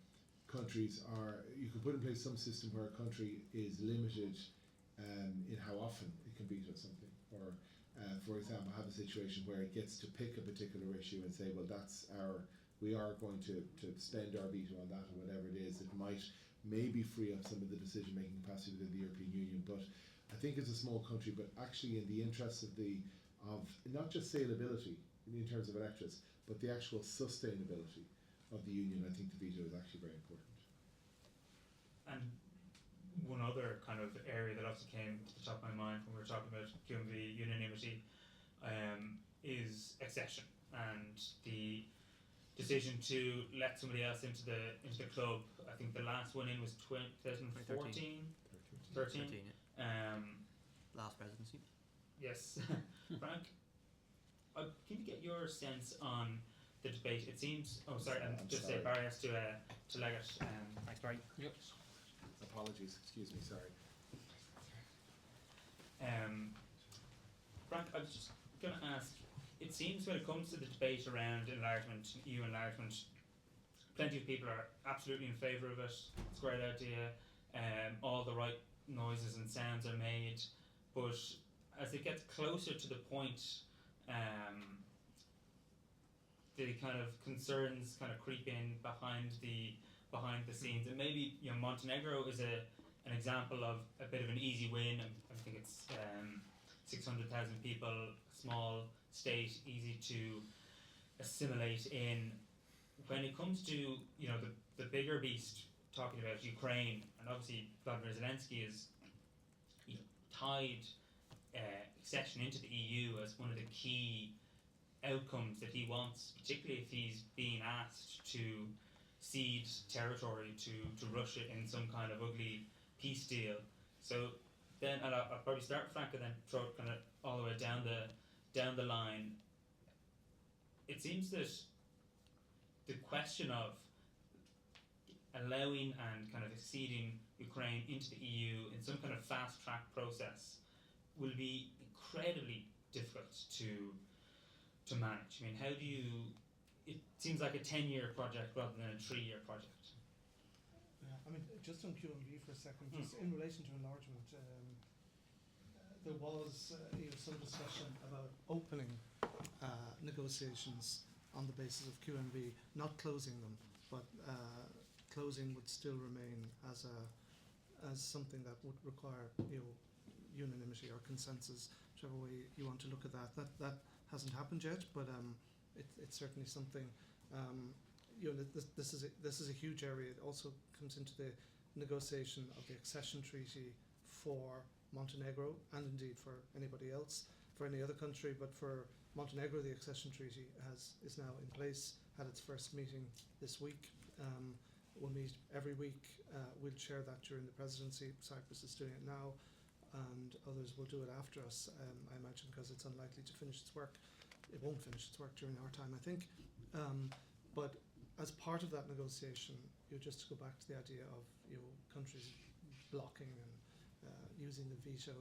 countries you could put in place some system where a country is limited in how often it can veto something, or for example have a situation where it gets to pick a particular issue and say, well, we are going to spend our veto on that, or whatever it is. It might maybe free up some of the decision making capacity within the European Union, but I think it's a small country, but actually in the interests of not just saleability in terms of electorates, but the actual sustainability of the Union, I think the veto is actually very important. And one other kind of area that also came to the top of my mind when we were talking about QMV unanimity is accession, and the decision to let somebody else into the club. I think the last one in was 2014. 13. Last presidency. Yes. Frank, can you get your sense on the debate? It seems. Oh, sorry. I'm just sorry. say Barry has to leg it. Thanks, Barry. Yep. Apologies, excuse me, sorry. Frank, I was just going to ask, it seems when it comes to the debate around enlargement, EU enlargement, plenty of people are absolutely in favour of it. It's a great idea. All the right noises and sounds are made, but as it gets closer to the point, the kind of concerns kind of creep in behind the scenes, and maybe Montenegro is an example of a bit of an easy win. I think it's 600,000 people, small state, easy to assimilate in. When it comes to the bigger beast, talking about Ukraine, and obviously Vladimir Zelensky is tied accession into the EU as one of the key outcomes that he wants, particularly if he's being asked to cede territory to Russia in some kind of ugly peace deal. So then, and I'll probably start with Frank and then throw it kind of all the way down the line. It seems that the question of allowing and kind of acceding Ukraine into the EU in some kind of fast track process will be incredibly difficult to manage. I mean, how do you? It seems like a 10-year project rather than a 3-year project. I mean, just on QMV for a second, just in relation to enlargement, there was some discussion about opening negotiations on the basis of QMV, not closing them, but closing would still remain as something that would require unanimity or consensus, whichever way you want to look at that. That hasn't happened yet, but it's certainly something. This is a huge area. It also comes into the negotiation of the accession treaty for Montenegro, and indeed for anybody else, for any other country. But for Montenegro, the accession treaty is now in place. Had its first meeting this week. We'll meet every week. We'll chair that during the presidency. Cyprus is doing it now, and others will do it after us, I imagine, because it's unlikely to finish its work. It won't finish its work during our time, I think. But as part of that negotiation, just to go back to the idea of countries blocking and using the veto,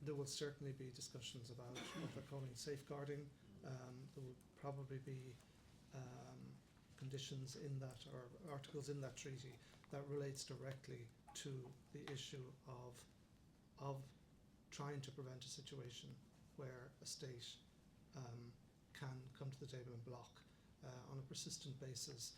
there will certainly be discussions about what they're calling safeguarding. There will probably be conditions in that, or articles in that treaty, that relates directly to the issue of trying to prevent a situation where a state can come to the table and block on a persistent basis.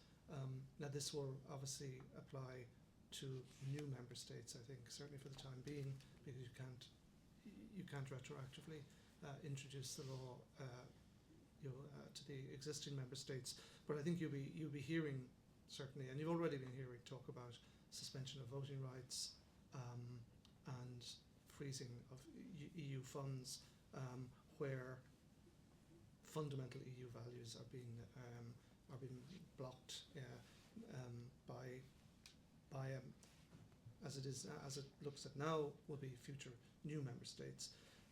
Now this will obviously apply to new member states, I think, certainly for the time being, because you can't retroactively introduce the law to the existing member states. But I think you'll be hearing, certainly, and you've already been hearing talk about suspension of voting rights and freezing of EU funds, where fundamental EU values are being blocked by as it looks at now, will be future new member states.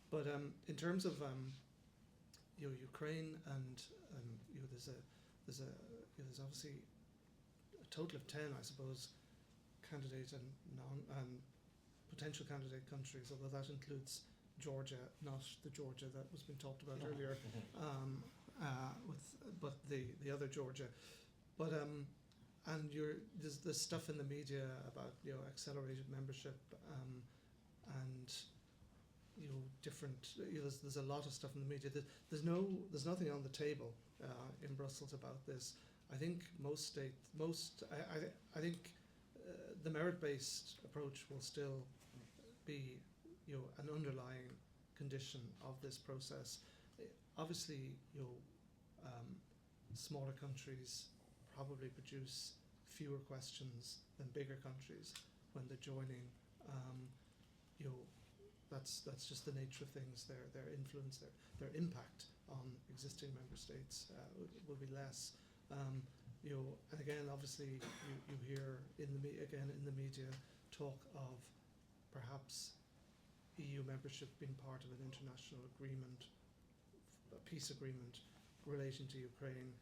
But in terms of Ukraine and there's obviously a total of 10, I suppose, candidate and potential candidate countries, although that includes Georgia, not the Georgia that was being talked about earlier, but the other Georgia. But and there's stuff in the media about accelerated membership and different. There's a lot of stuff in the media. There's nothing on the table in Brussels about this. I think I think the merit-based approach will still be an underlying condition of this process. Obviously, smaller countries probably produce fewer questions than bigger countries when they're joining. That's just the nature of things. Their influence, their impact on existing member states will be less. And again, obviously, you hear in the media talk of perhaps EU membership being part of an international agreement, a peace agreement relating to Ukraine.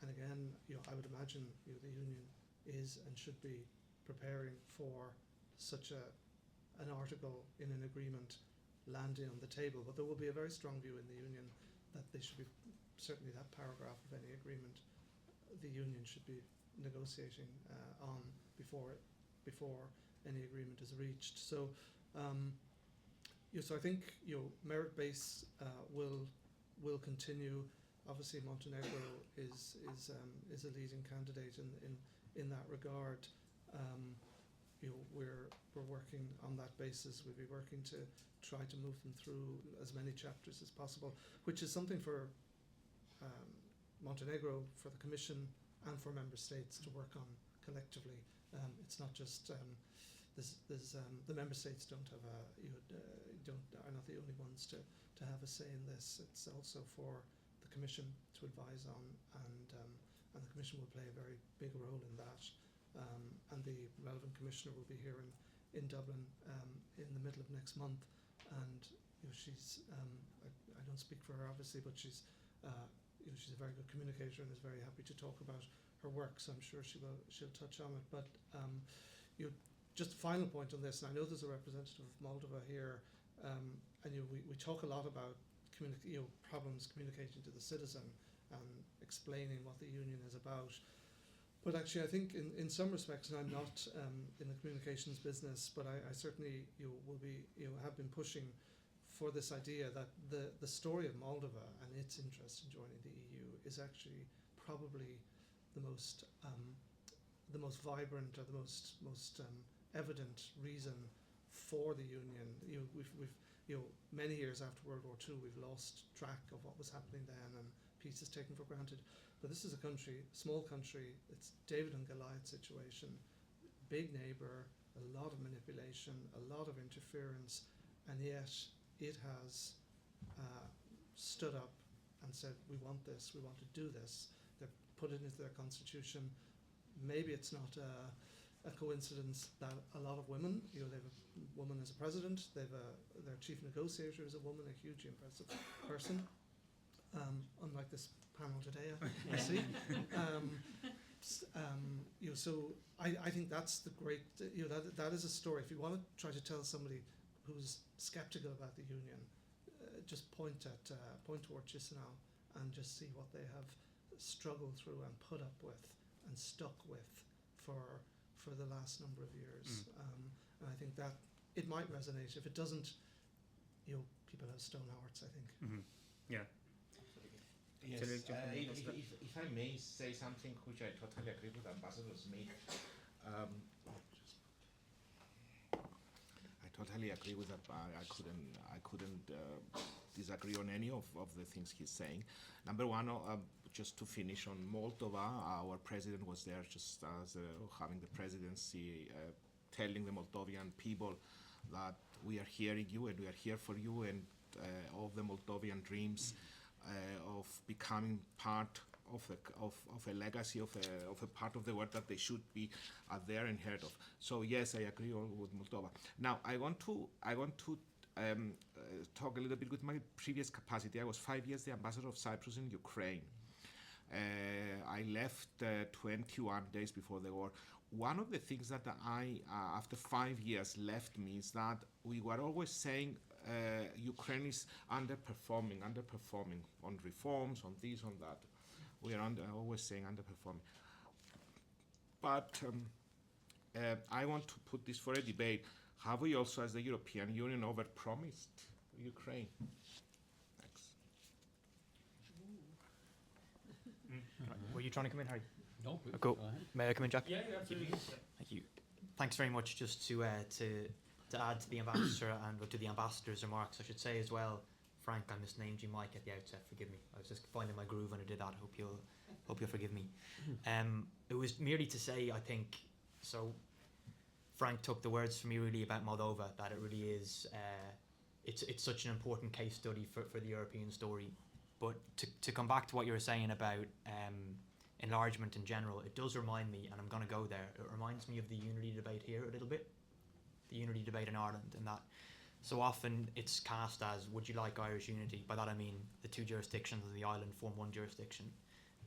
And again, I would imagine the Union is and should be preparing for such an article in an agreement landing on the table. But there will be a very strong view in the Union that they should be, certainly that paragraph of any agreement, the Union should be negotiating on before any agreement is reached. So, so I think merit base will continue. Obviously, Montenegro is a leading candidate in that regard. We're working on that basis. We'll be working to try to move them through as many chapters as possible, which is something for Montenegro, for the Commission, and for member states to work on collectively. It's not just the member states are not the only ones to have a say in this. It's also for the Commission to advise on, and the Commission will play a very big role in that. And the relevant commissioner will be here in Dublin in the middle of next month, and she's I don't speak for her obviously, but she's she's a very good communicator and is very happy to talk about her work, so I'm sure she'll touch on it. But just a final point on this, and I know there's a representative of Moldova here, and we talk a lot about problems communicating to the citizen and explaining what the union is about. But actually, I think in some respects, and I'm not in the communications business, but I certainly will be have been pushing for this idea that the story of Moldova and its interest in joining the EU is actually probably the most vibrant or the most evident reason for the union. We've many years after World War II, we've lost track of what was happening then, and peace is taken for granted. But this is a country, small country. It's David and Goliath situation, big neighbour, a lot of manipulation, a lot of interference, and yet it has stood up and said, we want this, we want to do this. They've put it into their constitution. Maybe it's not a coincidence that a lot of women, they have a woman as a president, their chief negotiator is a woman, a hugely impressive person, unlike this panel today, I see. So I think that's the great, that is a story. If you want to try to tell somebody who's skeptical about the union, just point toward Chisinau and just see what they have struggled through and put up with and stuck with for the last number of years. And I think that it might resonate. If it doesn't, people have stone hearts, I think. Yeah. Yes, if I may say something which I totally agree with Ambassador Smyth. I totally agree with that. I couldn't disagree on any of the things he's saying. Number one, just to finish on Moldova, our president was there just as having the presidency, telling the Moldovan people that we are hearing you and we are here for you, and all the Moldovan dreams of becoming part of a legacy of a part of the world that they should be there and heard of. So yes, I agree with Moldova. Now I want to talk a little bit with my previous capacity. I was 5 years the ambassador of Cyprus in Ukraine. I left 21 days before the war. One of the things that I, after 5 years, left me is that we were always saying Ukraine is underperforming on reforms, on this, on that. We are always saying underperforming. But I want to put this for a debate. Have we also, as the European Union, overpromised Ukraine? Thanks. Were you trying to come in, Harry? No. Go. May I come in, Jack? Yeah, absolutely. Thank you. Thanks very much. Just to add to the ambassador and to the ambassador's remarks, I should say as well, Frank, I misnamed you Mike at the outset. Forgive me. I was just finding my groove when I did that. Hope you'll forgive me. It was merely to say, I think, so Frank took the words from me really about Moldova, that it really is, it's such an important case study for the European story. But to come back to what you were saying about enlargement in general, it does remind me, and I'm going to go there, it reminds me of the unity debate here a little bit, the unity debate in Ireland, and that so often it's cast as, would you like Irish unity? By that I mean the two jurisdictions of the island form one jurisdiction.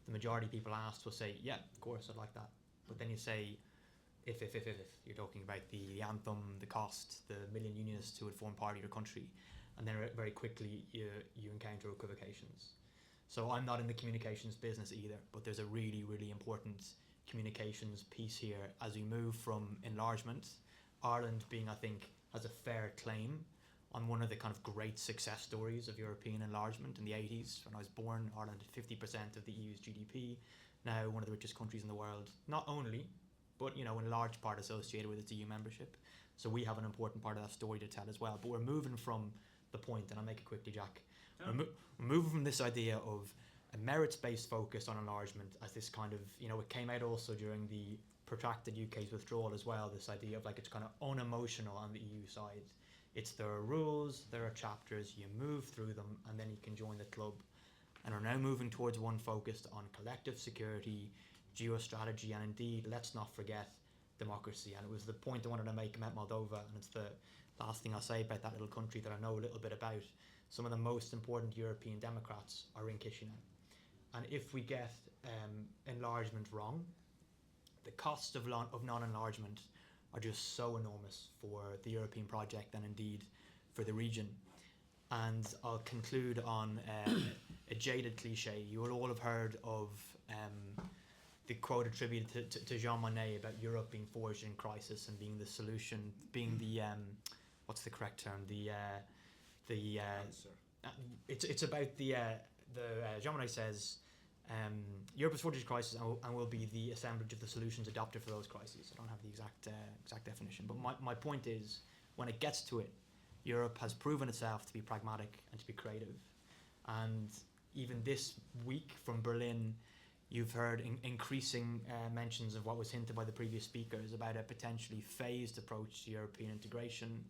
The majority of people asked will say, yeah, of course, I'd like that. But then you say, if you're talking about the anthem, the cost, the million unionists who would form part of your country, and then very quickly you encounter equivocations. So I'm not in the communications business either, but there's a really, really important communications piece here as we move from enlargement, Ireland being, I think, has a fair claim on one of the kind of great success stories of European enlargement in the 80s. When I was born, Ireland had 50% of the EU's GDP, now one of the richest countries in the world, not only, but in large part associated with its EU membership. So we have an important part of that story to tell as well. But we're moving from the point, and I'll make it quickly, Jack. We're moving from this idea of a merits-based focus on enlargement as this kind of, it came out also during the protracted UK's withdrawal as well, this idea of it's kind of unemotional on the EU side. There are rules, there are chapters, you move through them, and then you can join the club. And we're now moving towards one focused on collective security, geostrategy, and indeed, let's not forget, democracy. And it was the point I wanted to make about Moldova, and it's the last thing I'll say about that little country that I know a little bit about. Some of the most important European democrats are in Chisinau. And if we get enlargement wrong, the costs of non-enlargement are just so enormous for the European project and indeed for the region. And I'll conclude on a jaded cliche. You will all have heard of the quote attributed to Jean Monnet about Europe being forged in crisis and being the solution, being the what's the correct term? It's about the Jean Monnet says Europe is forged in crisis and will be the assemblage of the solutions adopted for those crises. I don't have the exact definition, but my point is, when it gets to it, Europe has proven itself to be pragmatic and to be creative. And even this week from Berlin, you've heard increasing mentions of what was hinted by the previous speakers about a potentially phased approach to European integration.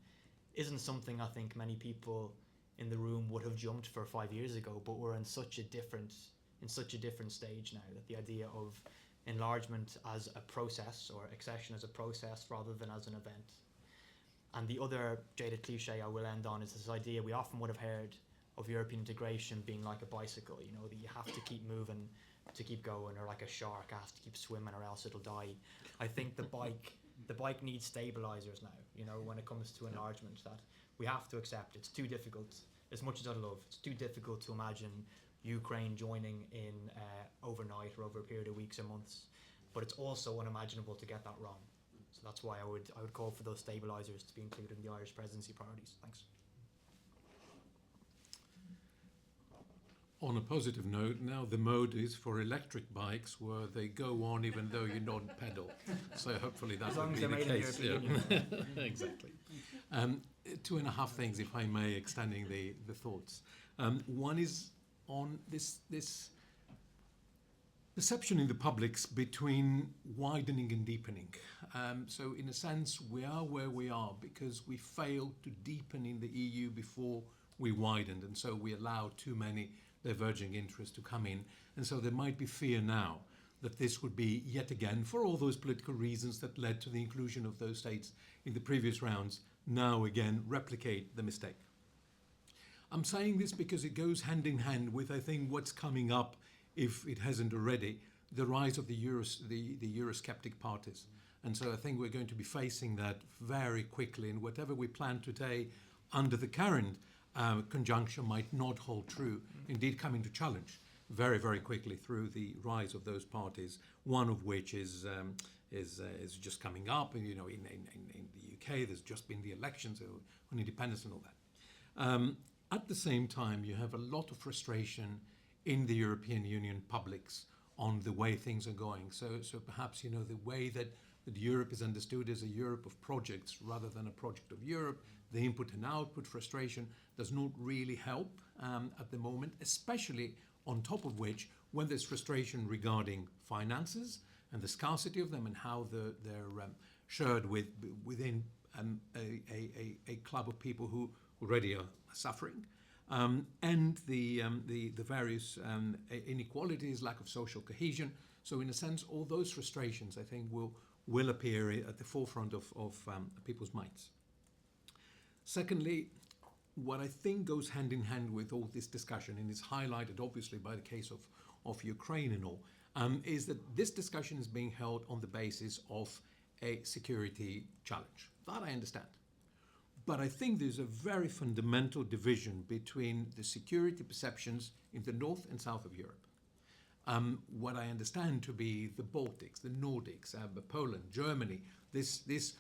Isn't something I think many people in the room would have jumped for 5 years ago, but we're in such a different stage now that the idea of enlargement as a process or accession as a process rather than as an event. And the other jaded cliche I will end on is this idea we often would have heard of European integration being like a bicycle, you know, that you have to keep moving to keep going, or like a shark has to keep swimming or else it'll die. I think the bike needs stabilizers now, you know, when it comes to enlargement, that we have to accept it's too difficult. As much as I love, it's too difficult to imagine Ukraine joining in overnight or over a period of weeks or months, but it's also unimaginable to get that wrong. So that's why I would call for those stabilisers to be included in the Irish presidency priorities. Thanks. On a positive note, now the mode is for electric bikes where they go on even though you don't pedal. So hopefully that will be the case. Exactly. 2.5 things, if I may, extending the thoughts. One is on this perception in the publics between widening and deepening. So in a sense, we are where we are because we failed to deepen in the EU before we widened, and so we allowed too many diverging interests to come in. And so there might be fear now that this would be, yet again, for all those political reasons that led to the inclusion of those states in the previous rounds, now again replicate the mistake. I'm saying this because it goes hand in hand with, I think, what's coming up, if it hasn't already, the rise of the Eurosceptic parties. And so I think we're going to be facing that very quickly, and whatever we plan today under the current conjunction might not hold true, indeed come into challenge very, very quickly through the rise of those parties, one of which is just coming up. And, you know, in the UK, there's just been the elections on independence and all that. At the same time, you have a lot of frustration in the European Union publics on the way things are going. So perhaps, you know, the way that Europe is understood as a Europe of projects rather than a project of Europe, the input and output frustration does not really help at the moment, especially on top of which, when there's frustration regarding finances and the scarcity of them and how they're shared within a club of people who already are suffering, and the various inequalities, lack of social cohesion. So in a sense, all those frustrations, I think, will appear at the forefront of people's minds. Secondly, what I think goes hand in hand with all this discussion, and is highlighted obviously by the case of Ukraine and all, is that this discussion is being held on the basis of a security challenge. That I understand. But I think there's a very fundamental division between the security perceptions in the north and south of Europe. What I understand to be the Baltics, the Nordics, Poland, Germany, this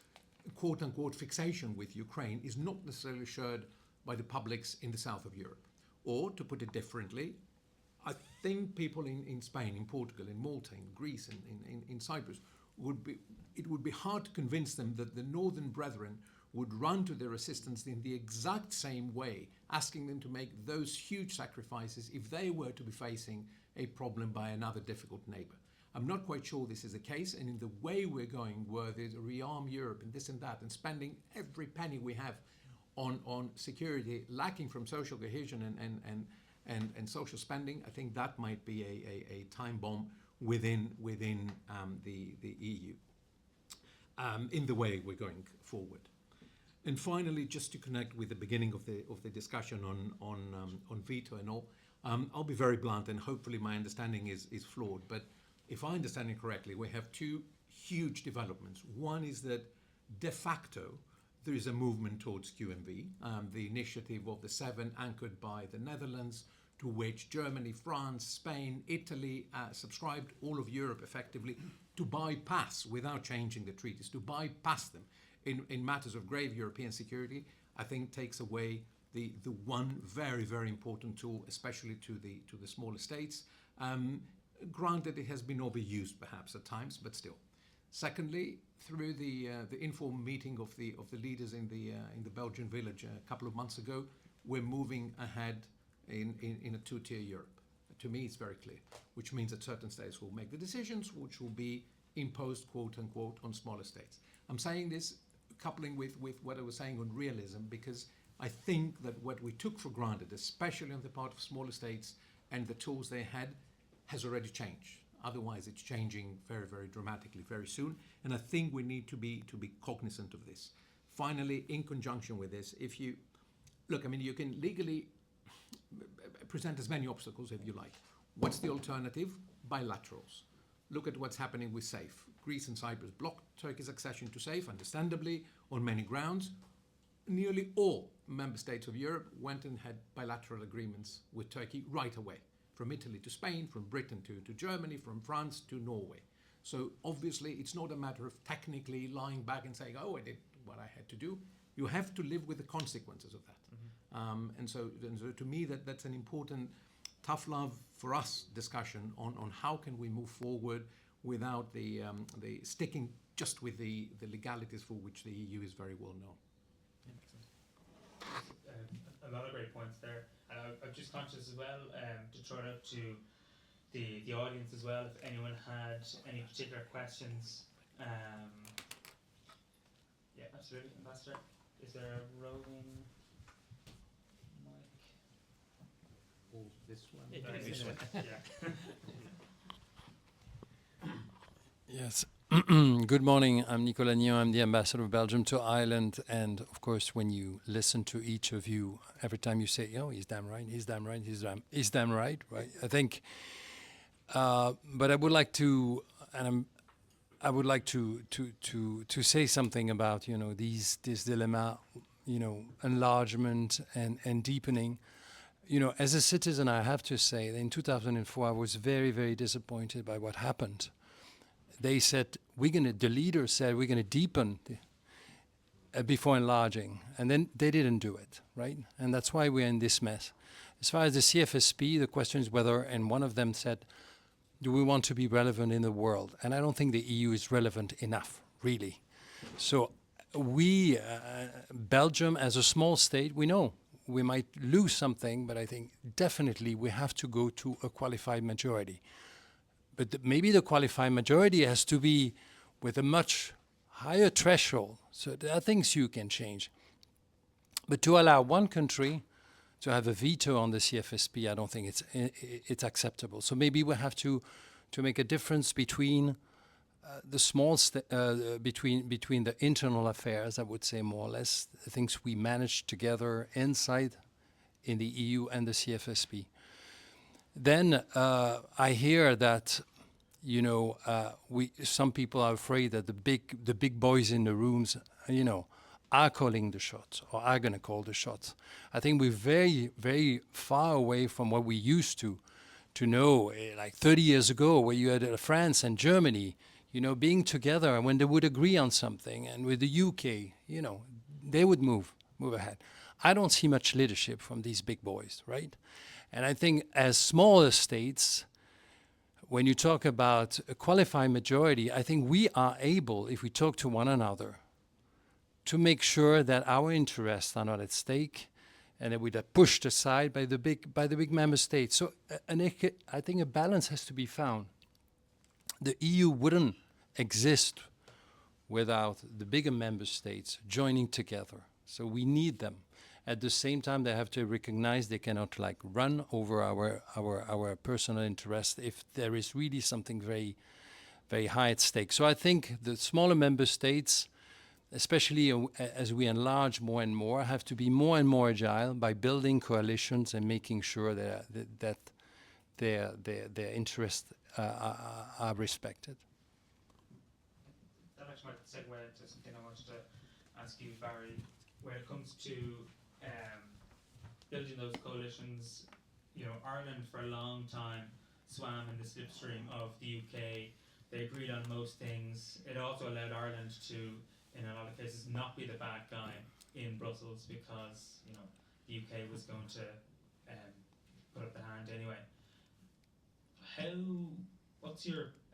quote-unquote fixation with Ukraine is not necessarily shared by the publics in the south of Europe. Or, to put it differently, I think people in Spain, in Portugal, in Malta, in Greece, in Cyprus, it would be hard to convince them that the northern brethren would run to their assistance in the exact same way, asking them to make those huge sacrifices if they were to be facing a problem by another difficult neighbor. I'm not quite sure this is the case, and in the way we're going, where there's a rearm Europe and this and that, and spending every penny we have on security, lacking from social cohesion and social spending, I think that might be a time bomb within the EU. in the way we're going forward. And finally, just to connect with the beginning of the discussion on veto and all, I'll be very blunt, and hopefully my understanding is flawed. But if I understand it correctly, we have two huge developments. One is that de facto there is a movement towards QMV, the initiative of the 7 anchored by the Netherlands, to which Germany, France, Spain, Italy subscribed, all of Europe effectively, to bypass, without changing the treaties, to bypass them in matters of grave European security, I think takes away the one very, very important tool, especially to the smaller states. Granted, it has been overused perhaps at times, but still. Secondly, through the informal meeting of the leaders in the Belgian village a couple of months ago, we're moving ahead in a two-tier Europe. To me, it's very clear, which means that certain states will make the decisions which will be imposed, quote unquote, on smaller states. I'm saying this coupling with what I was saying on realism, because I think that what we took for granted, especially on the part of smaller states and the tools they had, has already changed. Otherwise, it's changing very, very dramatically very soon. And I think we need to be cognizant of this. Finally, in conjunction with this, if you look, I mean, you can legally present as many obstacles if you like. What's the alternative? Bilaterals. Look at what's happening with SAFE. Greece and Cyprus blocked Turkey's accession to SAFE, understandably, on many grounds. Nearly all member states of Europe went and had bilateral agreements with Turkey right away. From Italy to Spain, from Britain to Germany, from France to Norway. So obviously it's not a matter of technically lying back and saying, oh, I did what I had to do. You have to live with the consequences of that. And so to me, that's an important tough love for us discussion on how can we move forward without the sticking just with the legalities for which the EU is very well known. A lot of great points there. And I'm just conscious as well to throw it up to the audience as well, if anyone had any particular questions. Yeah, absolutely. Ambassador, is there a roving mic? Oh, this one? This one. Yeah. Yes. Good morning. I'm Nicolas Nyon. I'm the ambassador of Belgium to Ireland. And of course, when you listen to each of you, every time you say, "Oh, he's damn right. He's damn right. He's damn right." Right. I think. But I would like to, I would like to say something about this dilemma, enlargement and deepening. As a citizen, I have to say that in 2004, I was very, very disappointed by what happened. They said, the leaders said, we're going to deepen before enlarging. And then they didn't do it, right? And that's why we're in this mess. As far as the CFSP, the question is whether, and one of them said, do we want to be relevant in the world? And I don't think the EU is relevant enough, really. So we, Belgium, as a small state, we know we might lose something, but I think definitely we have to go to a qualified majority. But maybe the qualified majority has to be with a much higher threshold. So there are things you can change. But to allow one country to have a veto on the CFSP, I don't think it's acceptable. So maybe we have to make a difference between the small between the internal affairs, I would say more or less, the things we manage together inside in the EU and the CFSP. Then I hear that some people are afraid that the big boys in the rooms, are calling the shots or are going to call the shots. I think we're very, very far away from what we used to know, like 30 years ago, where you had France and Germany, being together when they would agree on something, and with the UK, they would move ahead. I don't see much leadership from these big boys, right? And I think as smaller states, when you talk about a qualified majority, I think we are able, if we talk to one another, to make sure that our interests are not at stake and that we are pushed aside by the big member states. So I think a balance has to be found. The EU wouldn't exist without the bigger member states joining together. So we need them. At the same time, they have to recognize they cannot run over our personal interest if there is really something very, very high at stake. So I think the smaller member states, especially as we enlarge more and more, have to be more and more agile by building coalitions and making sure that their interests are respected. That actually might segue into something I wanted to ask you, Barry. When it comes to building those coalitions, Ireland for a long time swam in the slipstream of the UK. They agreed on most things. It also allowed Ireland to, in a lot of cases, not be the bad guy in Brussels because the UK was going to put up the hand anyway.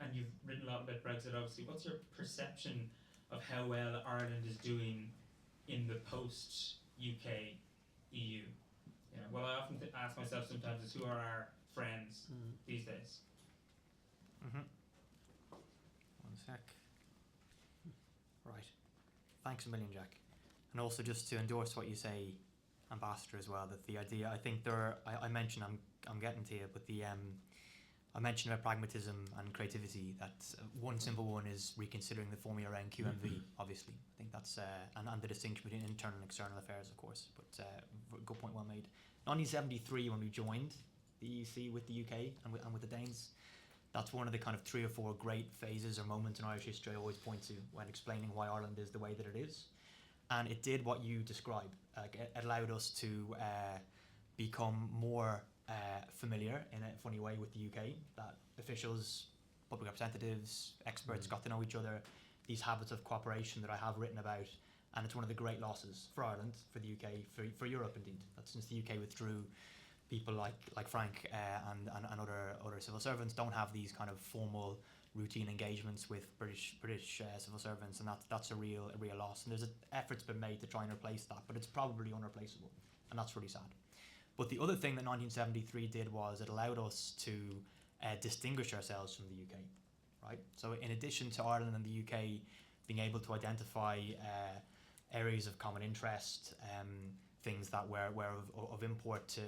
And you've written a lot about Brexit, obviously. What's your perception of how well Ireland is doing in the post-UK EU? Well, I often ask myself sometimes is who are our friends these days? One sec. Right. Thanks a million, Jack. And also just to endorse what you say, Ambassador, as well, that the idea, I think I mentioned, I'm getting to you, but I mentioned about pragmatism and creativity, that one simple one is reconsidering the formula around QMV, obviously. I think that's, and the distinction between internal and external affairs, of course, but good point well made. 1973, when we joined the EEC with the UK and with the Danes, that's one of the kind of 3 or 4 great phases or moments in Irish history I always point to when explaining why Ireland is the way that it is. And it did what you describe. It allowed us to become more familiar in a funny way with the UK, that officials, public representatives, experts got to know each other, these habits of cooperation that I have written about, and it's one of the great losses for Ireland, for the UK, for Europe indeed, that since the UK withdrew, people like Frank and other civil servants don't have these kind of formal routine engagements with British civil servants, and that's a real loss. And there's efforts been made to try and replace that, but it's probably unreplaceable, and that's really sad. But the other thing that 1973 did was it allowed us to distinguish ourselves from the UK, right? So in addition to Ireland and the UK being able to identify areas of common interest, things that were of import to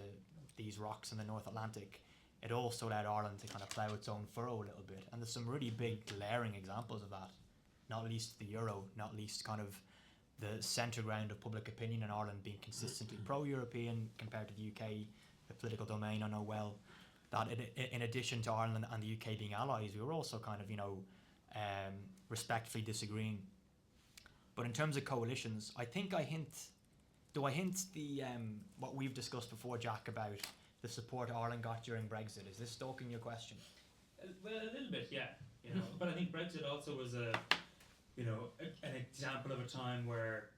these rocks in the North Atlantic, it also allowed Ireland to kind of plough its own furrow a little bit. And there's some really big glaring examples of that, not least the euro, not least kind of the centre ground of public opinion in Ireland being consistently pro-European compared to the UK, the political domain I know well, that in addition to Ireland and the UK being allies, we were also kind of, respectfully disagreeing. But in terms of coalitions, I think I hint the what we've discussed before, Jack, about the support Ireland got during Brexit? Is this stalking your question? Well, a little bit, yeah. But I think Brexit also was an example of a time where,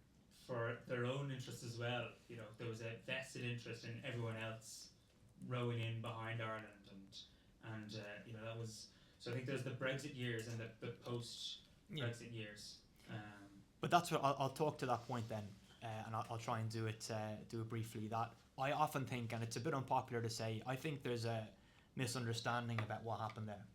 for their own interests as well, there was a vested interest in everyone else rowing in behind Ireland, and that was. So I think there's the Brexit years and the post-Brexit years. But that's what I'll talk to that point then, and I'll try and do it briefly. That I often think, and it's a bit unpopular to say, I think there's a misunderstanding about what happened there.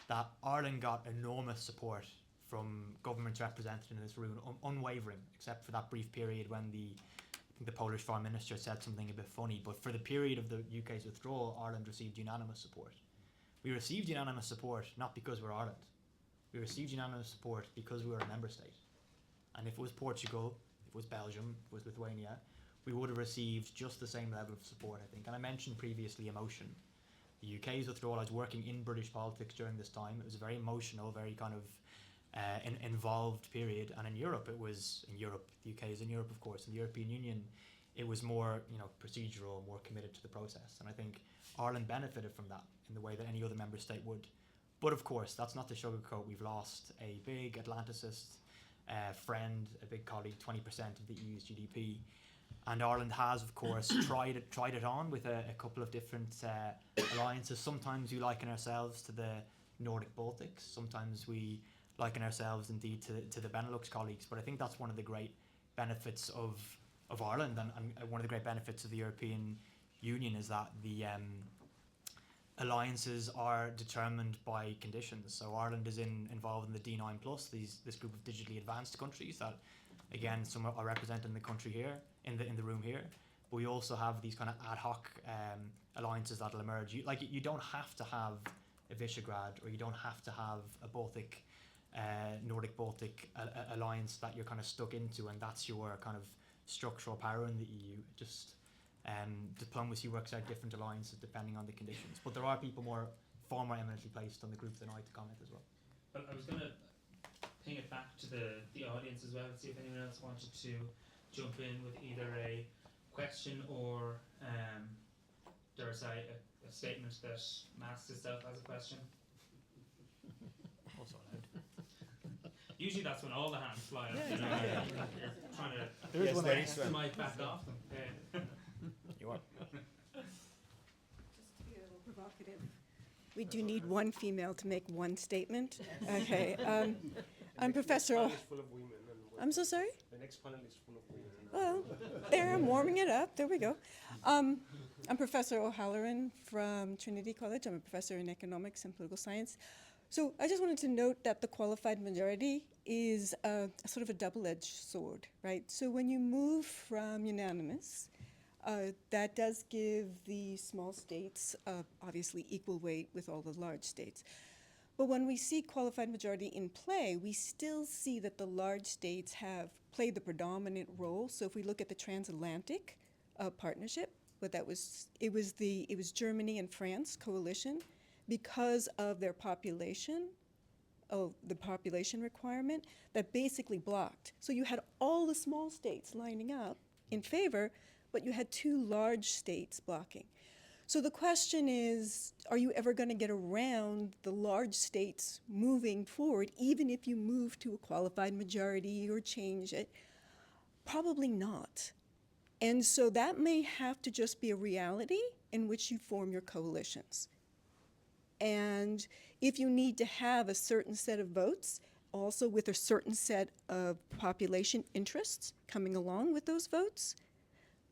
That Ireland got enormous support from governments represented in this room, unwavering, except for that brief period when the Polish Foreign Minister said something a bit funny. But for the period of the UK's withdrawal, Ireland received unanimous support. We received unanimous support not because we're Ireland. We received unanimous support because we were a member state. And if it was Portugal, if it was Belgium, if it was Lithuania, we would have received just the same level of support, I think. And I mentioned previously emotion. The UK's withdrawal, I was working in British politics during this time. It was a very emotional, very kind of involved period. And in Europe, the UK is in Europe, of course. In the European Union, it was more, procedural, more committed to the process. And I think Ireland benefited from that in the way that any other member state would. But of course, that's not to sugarcoat. We've lost a big Atlanticist friend, a big colleague, 20% of the EU's GDP. And Ireland has, of course, tried it on with a couple of different alliances. Sometimes we liken ourselves to the Nordic Baltics. Sometimes we liken ourselves, indeed, to the Benelux colleagues. But I think that's one of the great benefits of Ireland, and one of the great benefits of the European Union is that the alliances are determined by conditions. So Ireland is involved in the D9+, this group of digitally advanced countries that, again, some are represented in the country here, in the room here. But we also have these kind of ad hoc alliances that'll emerge. You don't have to have a Visegrad, or you don't have to have a Baltic, Nordic-Baltic alliance that you're kind of stuck into, and that's your kind of structural power in the EU. Just diplomacy works out different alliances depending on the conditions. But there are people far more eminently placed on the group than I to comment as well. Well, I was going to ping it back to the audience as well, see if anyone else wanted to jump in with either a question or dare say a statement that masks itself as a question. Also allowed. Usually that's when all the hands fly up. Yeah, You know, yeah. you're trying to There's one get the mic back off them. You are. Just to be a little provocative, we do need one female to make one statement. Okay. I'm Professor. Full of women I'm so sorry? the next panel is full of women. Well, there, I'm warming it up. There we go. I'm Professor O'Halloran from Trinity College. I'm a professor in economics and political science. So I just wanted to note that the qualified majority is a sort of a double-edged sword, right? So when you move from unanimous, that does give the small states obviously equal weight with all the large states. But when we see qualified majority in play, we still see that the large states have played the predominant role. So if we look at the transatlantic partnership, it was Germany and France coalition, because of their population, the population requirement, that basically blocked. So you had all the small states lining up in favor, but you had two large states blocking. So the question is, are you ever going to get around the large states moving forward, even if you move to a qualified majority or change it? Probably not. And so that may have to just be a reality in which you form your coalitions. And if you need to have a certain set of votes, also with a certain set of population interests coming along with those votes,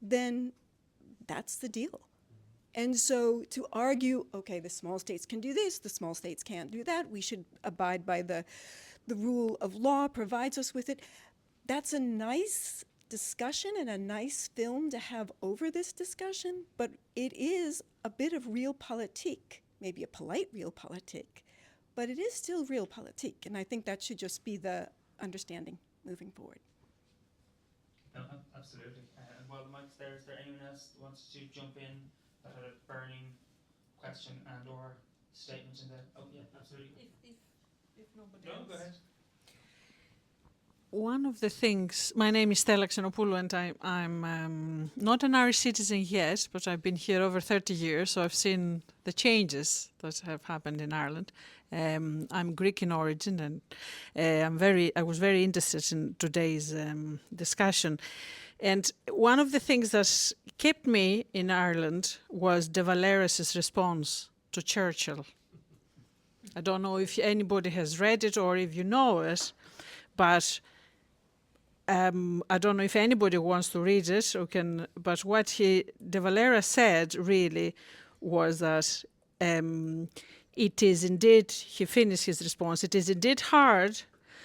then that's the deal. And so to argue, okay, the small states can do this, the small states can't do that, we should abide by the rule of law provides us with it, that's a nice discussion and a nice film to have over this discussion, but it is a bit of realpolitik, maybe a polite realpolitik, but it is still realpolitik, and I think that should just be the understanding moving forward. No, absolutely. While the mic's there, is there anyone else that wants to jump in that had a burning question and or statement in the... Oh, yeah, absolutely. If nobody No, else. go ahead. One of the things, my name is Stella Xenopoulou, and I'm not an Irish citizen yet, but I've been here over 30 years, so I've seen the changes that have happened in Ireland. I'm Greek in origin, and I was very interested in today's discussion. And one of the things that kept me in Ireland was De Valera's response to Churchill. I don't know if anybody has read it or if you know it, but I don't know if anybody wants to read it or can, but what De Valera said really was that it is indeed, he finished his response, it is indeed hard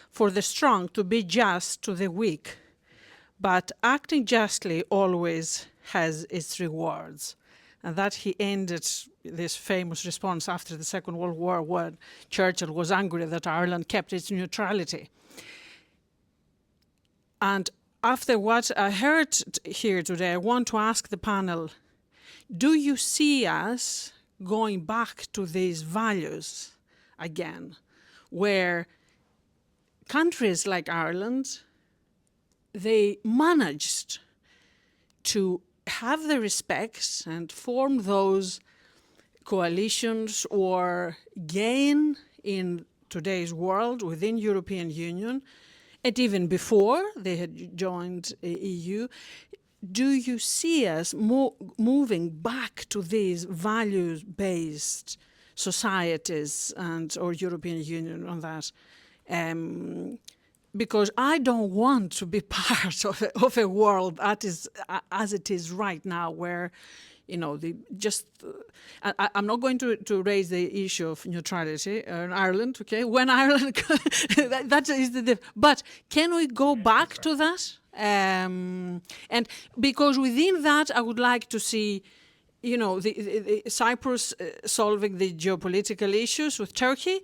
for the strong to be just to the weak, but acting justly always has its rewards. And that he ended this famous response after the Second World War when Churchill was angry that Ireland kept its neutrality. And after what I heard here today, I want to ask the panel, do you see us going back to these values again, where countries like Ireland, they managed to have the respect and form those coalitions or gain in today's world within European Union, and even before they had joined the EU? Do you see us moving back to these values-based societies and or European Union on that? Because I don't want to be part of a world that is as it is right now, where, you know, I'm not going to raise the issue of neutrality in Ireland, okay? When Ireland, that is the but can we go back to that? And because within that, I would like to see, you know, the Cyprus solving the geopolitical issues with Turkey.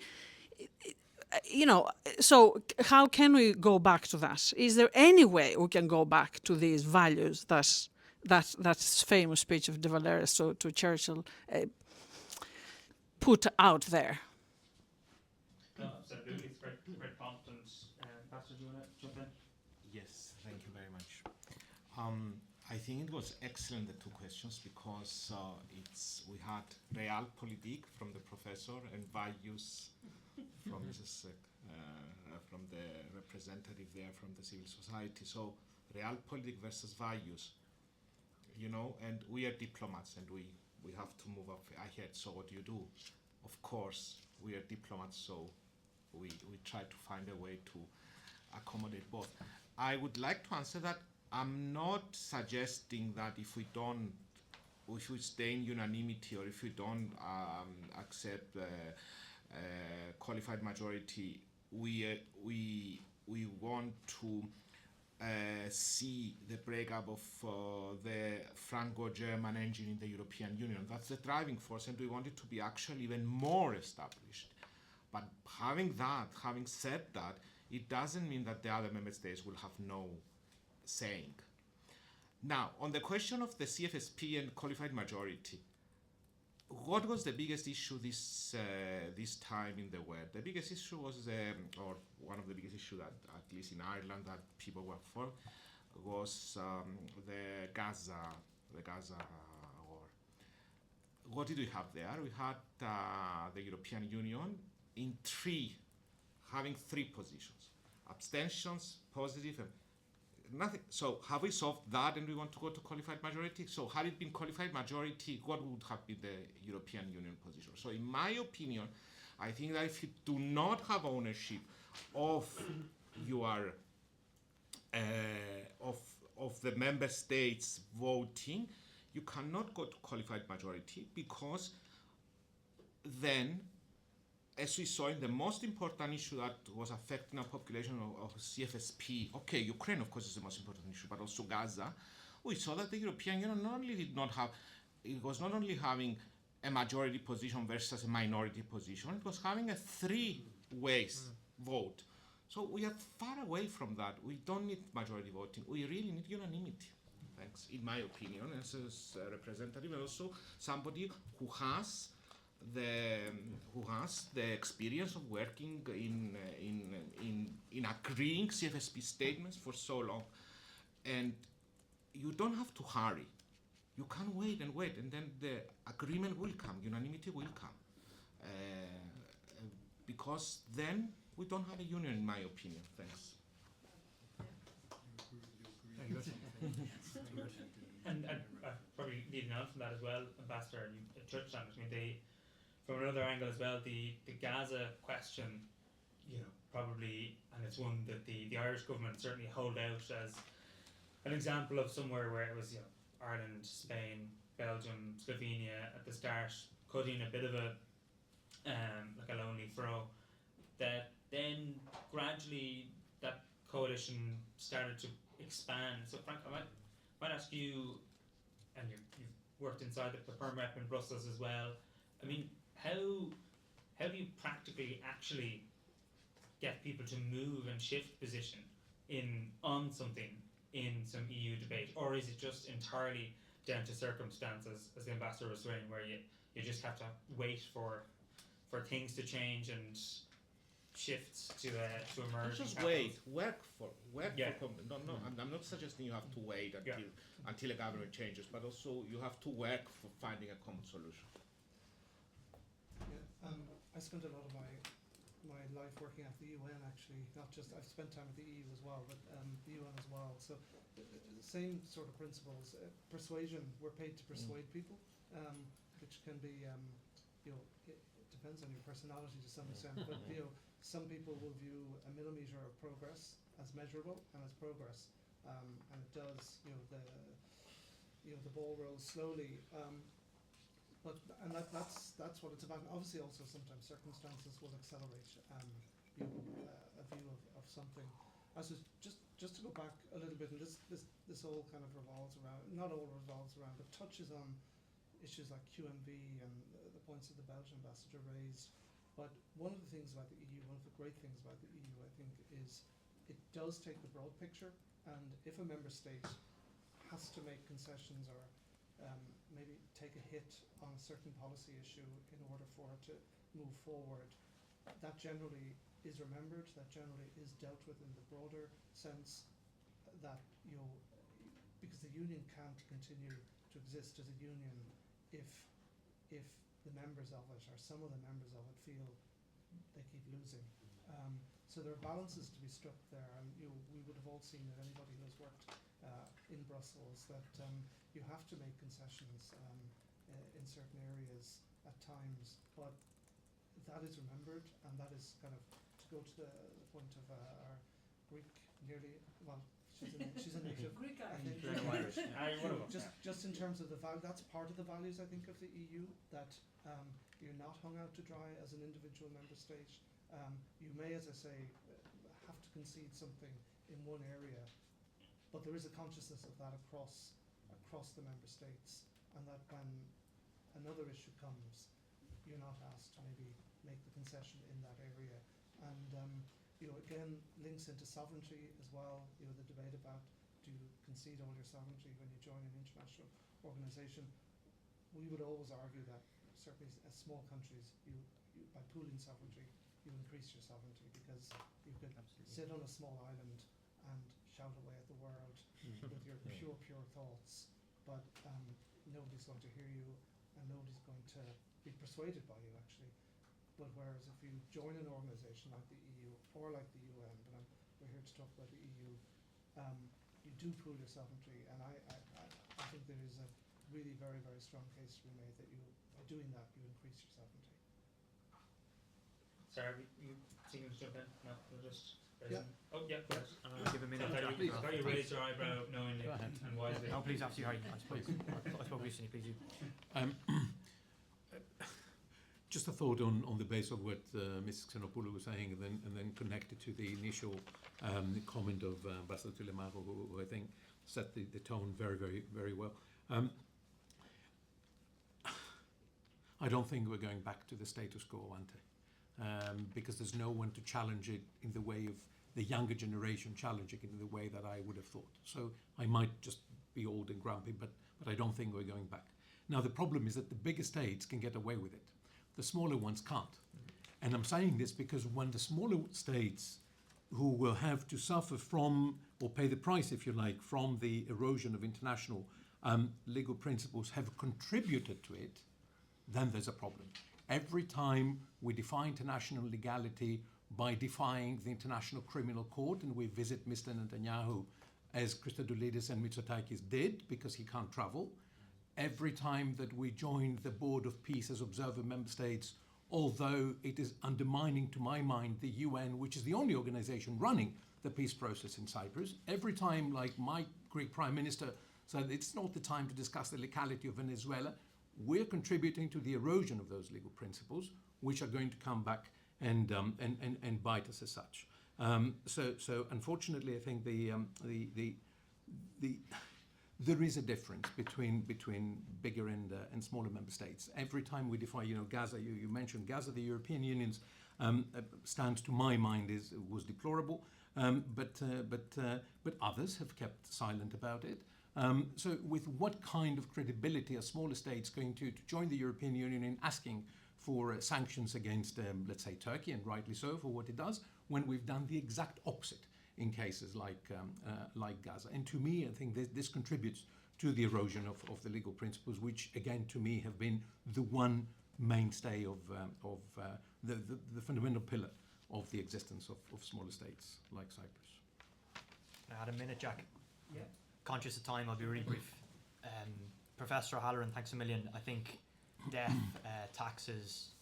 You know, so how can we go back to that? Is there any way we can go back to these values that famous speech of De Valera to Churchill put out there? No, absolutely. It's great prompt. And Pastor, do you want to jump in? Yes, thank you very much. I think it was excellent, the two questions, because we had realpolitik from the professor and values from Mrs. From the representative there from the civil society. So realpolitik versus values, you know, and we are diplomats and we have to move up ahead. So what do you do? Of course, we are diplomats, so we try to find a way to accommodate both. I would like to answer that. I'm not suggesting that if we stay in unanimity or if we don't accept qualified majority, we want to see the breakup of the Franco-German engine in the European Union. That's the driving force, and we want it to be actually even more established. But having said that, it doesn't mean that the other member states will have no saying. Now, on the question of the CFSP and qualified majority, what was the biggest issue this time in the world? The biggest issue was, or one of the biggest issues that, at least in Ireland, that people were for, was the Gaza war. What did we have there? We had the European Union having three positions: abstentions, positive, and nothing. So have we solved that and we want to go to qualified majority? So had it been qualified majority, what would have been the European Union position? So in my opinion, I think that if you do not have ownership of your of the member states voting, you cannot go to qualified majority, because then, as we saw in the most important issue that was affecting our population of CFSP, okay, Ukraine, of course, is the most important issue, but also Gaza, we saw that the European Union was not only having a majority position versus a minority position, it was having a three-way vote. So we are far away from that. We don't need majority voting. We really need unanimity. Thanks, in my opinion, as a representative, and also somebody who has the experience of working in agreeing CFSP statements for so long. And you don't have to hurry. You can wait, and then the agreement will come, unanimity will come. Because then we don't have a union, in my opinion. Thanks. And probably leading on from that as well, Ambassador, and you touched on it. I mean, from another angle as well, the Gaza question, you know, probably, and it's one that the Irish government certainly hold out as an example of somewhere where it was, you know, Ireland, Spain, Belgium, Slovenia at the start cutting a bit of a like a lonely throw. That then gradually that coalition started to expand. So Frank, I might ask you, and you've worked inside the Perm Rep in Brussels as well. I mean, how do you practically actually get people to move and shift position on something in some EU debate, or is it just entirely down to circumstances, as the Ambassador was saying, where you just have to wait for things to change and shifts to emerge? Just wait. Work for. No. I'm not suggesting you have to wait until a government changes, but also you have to work for finding a common solution. I spent a lot of my life working at the UN, actually. Not just, I've spent time at the EU as well, but the UN as well. So same sort of principles. Persuasion, we're paid to persuade people, which can be, it depends on your personality to some extent, but some people will view a millimetre of progress as measurable and as progress, and it does, the ball rolls slowly. But that's what it's about. And obviously, also sometimes circumstances will accelerate a view of something. Just to go back a little bit, and this all kind of revolves around, not all revolves around, but touches on issues like QMV and the points that the Belgian ambassador raised. But one of the things about the EU, one of the great things about the EU, I think, is it does take the broad picture. And if a member state has to make concessions or maybe take a hit on a certain policy issue in order for it to move forward, that generally is remembered, that generally is dealt with in the broader sense, that, you know, because the union can't continue to exist as a union if the members of it, or some of the members of it, feel they keep losing. So there are balances to be struck there, and we would have all seen that, anybody who has worked in Brussels, that you have to make concessions in certain areas at times, but that is remembered, and that is kind of, to go to the point of our Greek, nearly, well, she's a native. Greek, I think. Just in terms of the value, that's part of the values, I think, of the EU, that you're not hung out to dry as an individual member state. You may, as I say, have to concede something in one area, but there is a consciousness of that across the member states, and that when another issue comes, you're not asked to maybe make the concession in that area. And again, links into sovereignty as well. The debate about, do you concede all your sovereignty when you join an international organisation? We would always argue that certainly as small countries, you by pooling sovereignty, you increase your sovereignty, because you could sit on a small island and shout away at the world with your pure thoughts, but nobody's going to hear you, and nobody's going to be persuaded by you, actually. But whereas if you join an organisation like the EU or like the UN, but we're here to talk about the EU, you do pool your sovereignty, and I think there is a really very, very strong case to be made that by doing that, you increase your sovereignty. Sorry, you seem to jump in? No, we'll just... Yeah. Oh, yeah, go ahead. Give a minute. Please, why you raise your eyebrow knowingly and wisely? No, please, after you, Harry, I suppose. I spoke recently, please you. Just a thought on the base of what Mrs. Xenopoulou was saying, and then connected to the initial comment of Ambassador Telemachou, who I think set the tone very, very, very well. I don't think we're going back to the status quo ante, because there's no one to challenge it in the way of the younger generation challenging it in the way that I would have thought. So I might just be old and grumpy, but I don't think we're going back. Now the problem is that the bigger states can get away with it. The smaller ones can't. And I'm saying this because when the smaller states, who will have to suffer from, or pay the price, if you like, from the erosion of international legal principles, have contributed to it, then there's a problem. Every time we defy international legality by defying the International Criminal Court, and we visit Mr. Netanyahu, as Christodoulidis and Mitsotakis did, because he can't travel, every time that we join the Board of Peace as observer member states, although it is undermining, to my mind, the UN, which is the only organization running the peace process in Cyprus, every time, like my Greek Prime Minister said, it's not the time to discuss the legality of Venezuela, we're contributing to the erosion of those legal principles, which are going to come back and bite us as such. So unfortunately, I think there is a difference between bigger and smaller member states. Every time we defy, Gaza, you mentioned Gaza, the European Union's stance, to my mind, was deplorable, but others have kept silent about it. So with what kind of credibility are smaller states going to join the European Union in asking for sanctions against, let's say, Turkey, and rightly so for what it does, when we've done the exact opposite in cases like Gaza? And to me, I think this contributes to the erosion of the legal principles, which, again, to me, have been the one mainstay of the fundamental pillar of the existence of smaller states like Cyprus. I had a minute, Jack. Yeah. Conscious of time, I'll be really brief. Professor O'Halloran, thanks a million. I think death, taxes,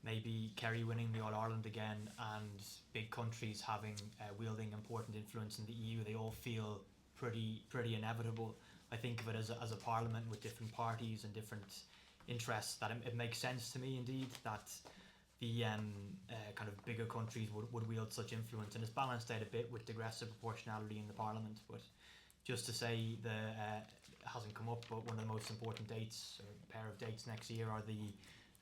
maybe Kerry winning the All-Ireland again, and big countries wielding important influence in the EU, they all feel pretty inevitable. I think of it as a parliament with different parties and different interests, that it makes sense to me indeed that the kind of bigger countries would wield such influence, and it's balanced out a bit with digressive proportionality in the parliament. But just to say it hasn't come up, but one of the most important dates, or pair of dates next year, are the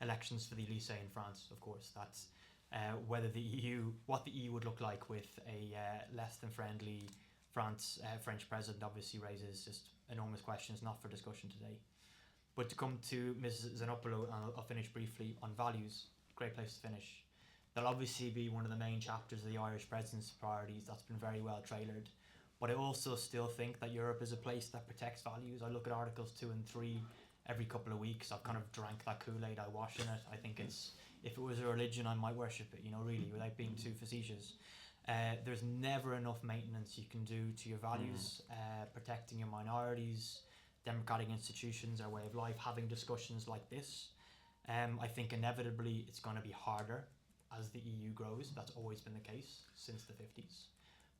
elections for the Elysee in France. Of course, that's whether what the EU would look like with a less than friendly French president. Obviously, raises just enormous questions, not for discussion today. But to come to Mrs. Zanopoulou, and I'll finish briefly on values. Great place to finish. That'll obviously be one of the main chapters of the Irish presidency priorities. That's been very well trailered. But I also still think that Europe is a place that protects values. I look at Articles 2 and 3 every couple of weeks. I've kind of drank that Kool-Aid, I wash in it. I think if it was a religion, I might worship it, really, without being too facetious. There's never enough maintenance you can do to your values, protecting your minorities, democratic institutions, our way of life, having discussions like this. I think inevitably it's going to be harder as the EU grows. That's always been the case since the 50s.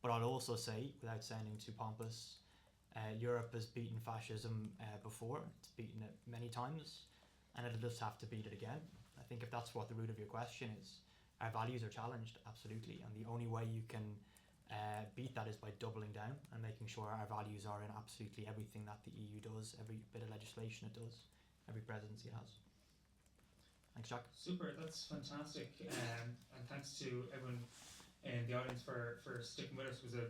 But I'll also say, without sounding too pompous, Europe has beaten fascism before. It's beaten it many times, and it'll just have to beat it again. I think if that's what the root of your question is, our values are challenged, absolutely, and the only way you can beat that is by doubling down and making sure our values are in absolutely everything that the EU does, every bit of legislation it does, every presidency it has. Thanks, Jack. Super, that's fantastic, and thanks to everyone in the audience for sticking with us. Was a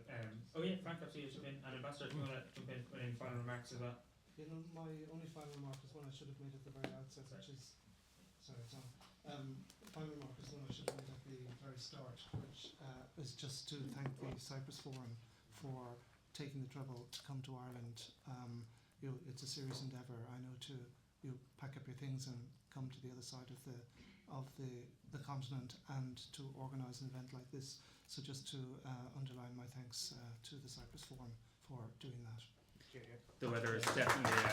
Frank, absolutely jump in, and Ambassador, if you want to jump in with any final remarks as well. My only final remark is one I should have made at the very outset, which is final remark is one I should have made at the very start, which is just to thank the Cyprus Forum for taking the trouble to come to Ireland. It's a serious endeavour, I know, to pack up your things and come to the other side of the continent and to organise an event like this. So just to underline my thanks to the Cyprus Forum for doing that. The weather is definitely